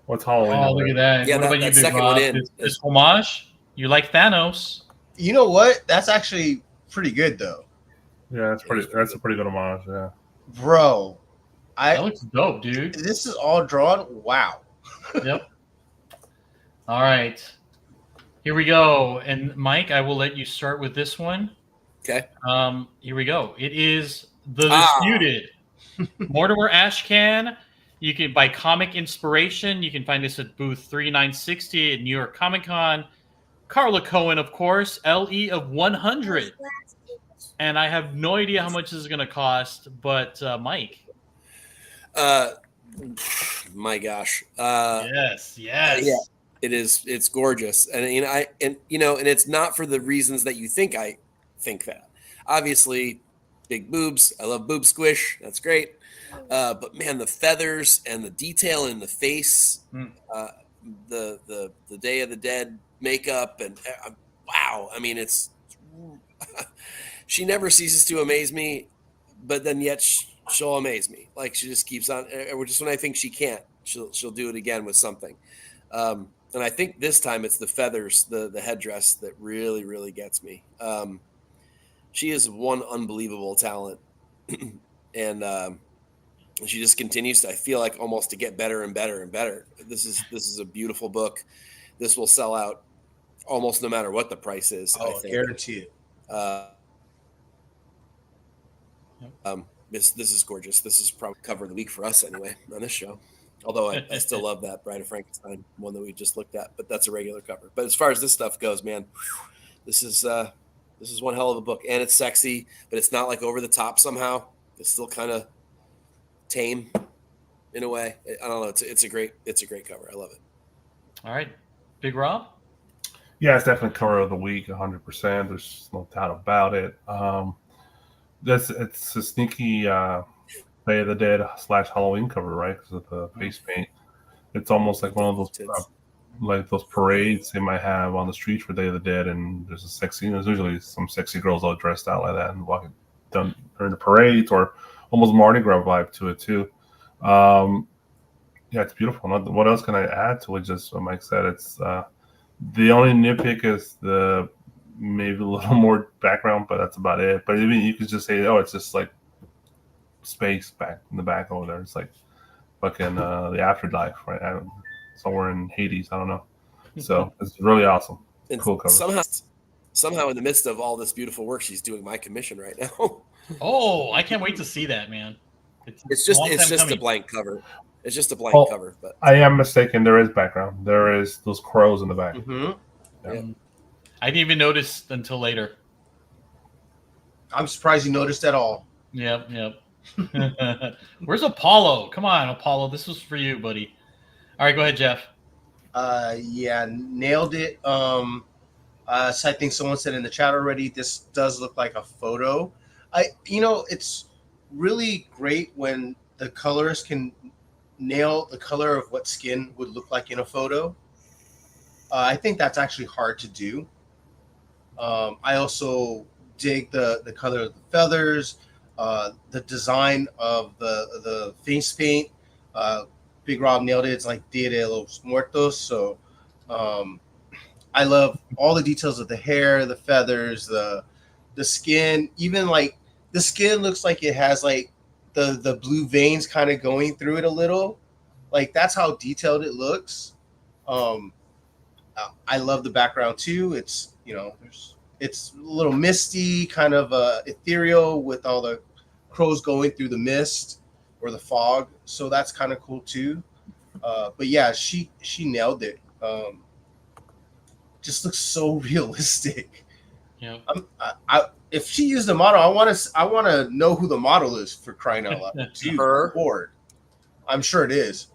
What's Halloween? Oh, look at that. Yeah, what about you, that Big second Rob? one in. This homage? You like Thanos? You know what? That's actually pretty good though. Yeah, that's a pretty good homage. Yeah, bro. That looks dope, dude. This is all drawn. Wow. Yep. All right. Here we go. And Mike, I will let you start with this one. Okay. Here we go. It is The Disputed. Mortimer Ashcan. You can buy Comic Inspiration. You can find this at booth 3960 at New York Comic Con. Carla Cohen, of course, LE of 100. And I have no idea how much this is going to cost, but Mike. My gosh. Yes. Yeah, it is. It's gorgeous, and and it's not for the reasons that you think I think that. Obviously, big boobs. I love boob squish. That's great. But man, the feathers and the detail in the face, the Day of the Dead makeup, and wow. I mean, it's she never ceases to amaze me, but then yet she'll amaze me. Like she just keeps on. Just when I think she can't, she'll do it again with something. And I think this time it's the feathers, the headdress that really, really gets me. She is one unbelievable talent, and she just continues to, I feel like, almost to get better and better and better. This is a beautiful book. This will sell out almost no matter what the price is. I think. Guarantee it. This is gorgeous. This is probably cover of the week for us anyway on this show. Although I still love that Bride of Frankenstein one that we just looked at, but that's a regular cover. But as far as this stuff goes, man, this is one hell of a book, and it's sexy, but it's not like over the top somehow. It's still kind of tame in a way. I don't know. It's a great cover. I love it. All right, Big Rob. Yeah, it's definitely cover of the week, 100%. There's no doubt about it. It's a sneaky Day of the Dead / Halloween cover, right? Because of the face paint. It's almost like one of those like those parades they might have on the streets for Day of the Dead, and there's a sexy. There's usually some sexy girls all dressed out like that and walking down during the parades, or almost Mardi Gras vibe to it too. Yeah, it's beautiful. What else can I add to it? Just what Mike said. It's the only nitpick is the maybe a little more background, but that's about it. But even you could just say, oh, it's just like space back in the back over there. It's like fucking the afterlife, right? Somewhere in Hades. I don't know. So it's really awesome. And cool cover. Somehow, in the midst of all this beautiful work, she's doing my commission right now. Oh, I can't wait to see that, man. It's just a blank cover. It's just a blank cover. But I am mistaken. There is background. There is those crows in the back. Mm-hmm. Yeah. I didn't even notice until later. I'm surprised you noticed at all. Yep. Where's Apollo? Come on, Apollo. This was for you, buddy. All right, go ahead, Jeff. Yeah, nailed it. So I think someone said in the chat already, this does look like a photo. It's really great when the colorist can nail the color of what skin would look like in a photo. I think that's actually hard to do. I also dig the color of the feathers, the design of the face paint. Big Rob nailed it. It's like Dia de los Muertos. So I love all the details of the hair, the feathers, the skin. Even like the skin looks like it has like the blue veins kind of going through it a little. Like that's how detailed it looks. I love the background too. It's it's a little misty, kind of ethereal with all the crows going through the mist or the fog. So that's kind of cool too. But yeah, she nailed it. Just looks so realistic. Yeah. If she used a model, I want to know who the model is, for crying out loud. Her. Lord. I'm sure it is.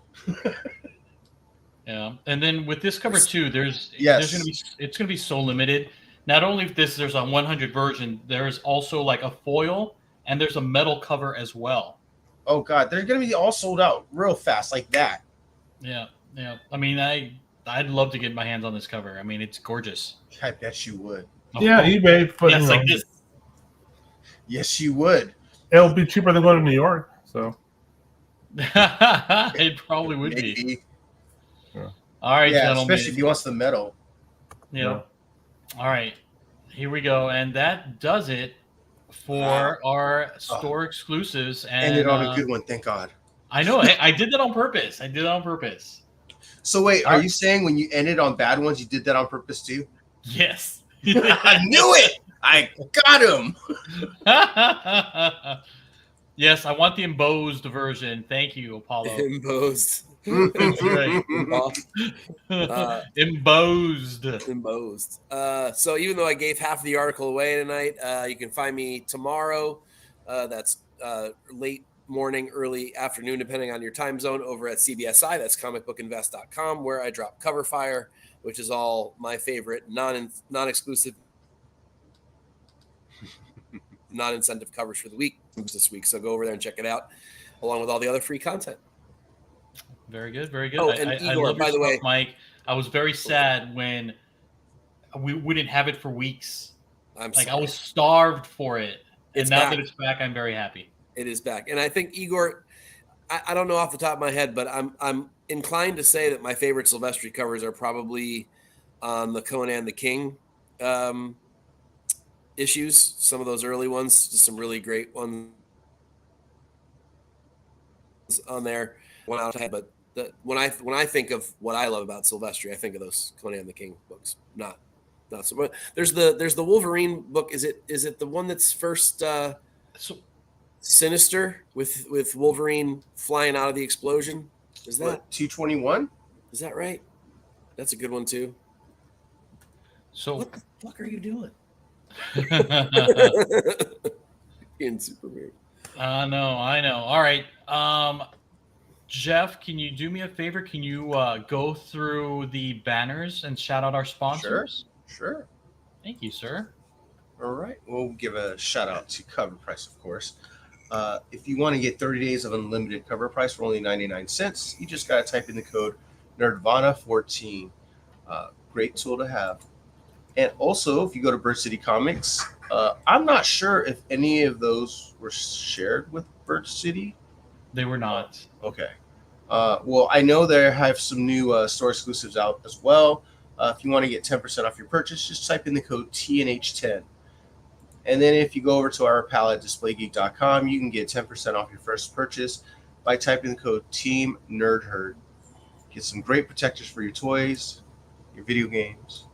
Yeah, and then with this cover too, it's gonna be so limited. Not only there's a 100 version, there's also like a foil and there's a metal cover as well. Oh God, they're gonna be all sold out real fast like that. Yeah. I mean, I'd love to get my hands on this cover. I mean, it's gorgeous. I bet you would. Yeah, eBay. But Yes, like this. Yes, you would. It'll be cheaper than going to New York. So It probably would be. Yeah. All right, yeah, gentlemen. especially if he wants the metal. Yeah. All right, here we go, and that does it for our store exclusives. And ended on a good one, thank God. I know. I did that on purpose. So wait, are you saying when you ended on bad ones, you did that on purpose too? Yes. I knew it. I got him. Yes, I want the embossed version. Thank you, Apollo. Embossed. That's right. Embossed. So even though I gave half the article away tonight, you can find me tomorrow. That's late morning, early afternoon, depending on your time zone, over at CBSI. That's comicbookinvest.com, where I drop Cover Fire, which is all my favorite non-exclusive, non-incentive covers for the week this week. So go over there and check it out, along with all the other free content. Very good, very good. Oh, and Igor, I love by the way, Mike, I was very sad when we wouldn't have it for weeks. I was starved for it, and now back. that it's back, I'm very happy. It is back, and I think Igor. I don't know off the top of my head, but I'm inclined to say that my favorite Silvestri covers are probably on the Conan the King issues. Some of those early ones, just some really great ones on there. But when I think of what I love about Silvestri, I think of those Conan the King books. Not so. But there's the Wolverine book. Is it the one that's first? Sinister with Wolverine flying out of the explosion. Is that 221? Is that right? That's a good one too. So what the fuck are you doing? In super weird. I know. All right. Jeff, can you do me a favor? Can you go through the banners and shout out our sponsors? Sure. Thank you, sir. All right. We'll give a shout out to Cover Price, of course. If you want to get 30 days of unlimited cover price for only 99 cents, you just got to type in the code Nerdvana14. Great tool to have. And also, if you go to Bird City Comics, I'm not sure if any of those were shared with Bird City. They were not. Okay. Well, I know they have some new store exclusives out as well. If you want to get 10% off your purchase, just type in the code TNH10. And then if you go over to our pal at DisplayGeek.com, you can get 10% off your first purchase by typing the code Team NerdHerd. Get some great protectors for your toys, your video games.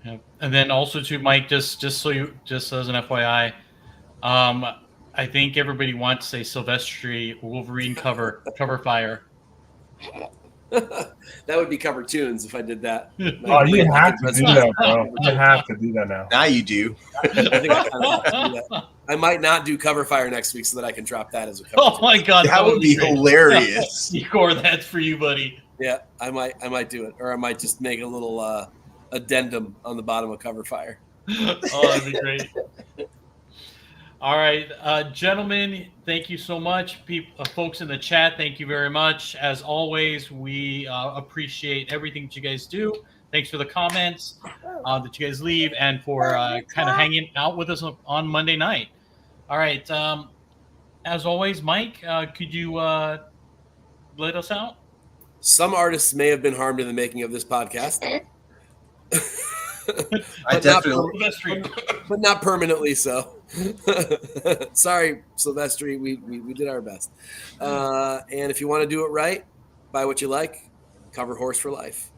Yeah. And then also to Mike, just as an FYI, I think everybody wants a Silvestri Wolverine cover fire. That would be Cover Tunes if I did that. Oh, you have to do that, bro. You have to do that now. Now you do. I think I kind of have to do that. I might not do Cover Fire next week so that I can drop that as a cover. Oh my God, that would be hilarious. Igor, that's for you, buddy. Yeah, I might do it, or I might just make a little addendum on the bottom of Cover Fire. Oh, that'd be great. All right, gentlemen, thank you so much. Folks in the chat, thank you very much. As always, we appreciate everything that you guys do. Thanks for the comments that you guys leave and for kind of hanging out with us on Monday night. All right. As always, Mike, could you let us out? Some artists may have been harmed in the making of this podcast. I definitely. But not permanently so. Sorry, Silvestri. We did our best. And if you want to do it right, buy what you like. Cover Horse for life.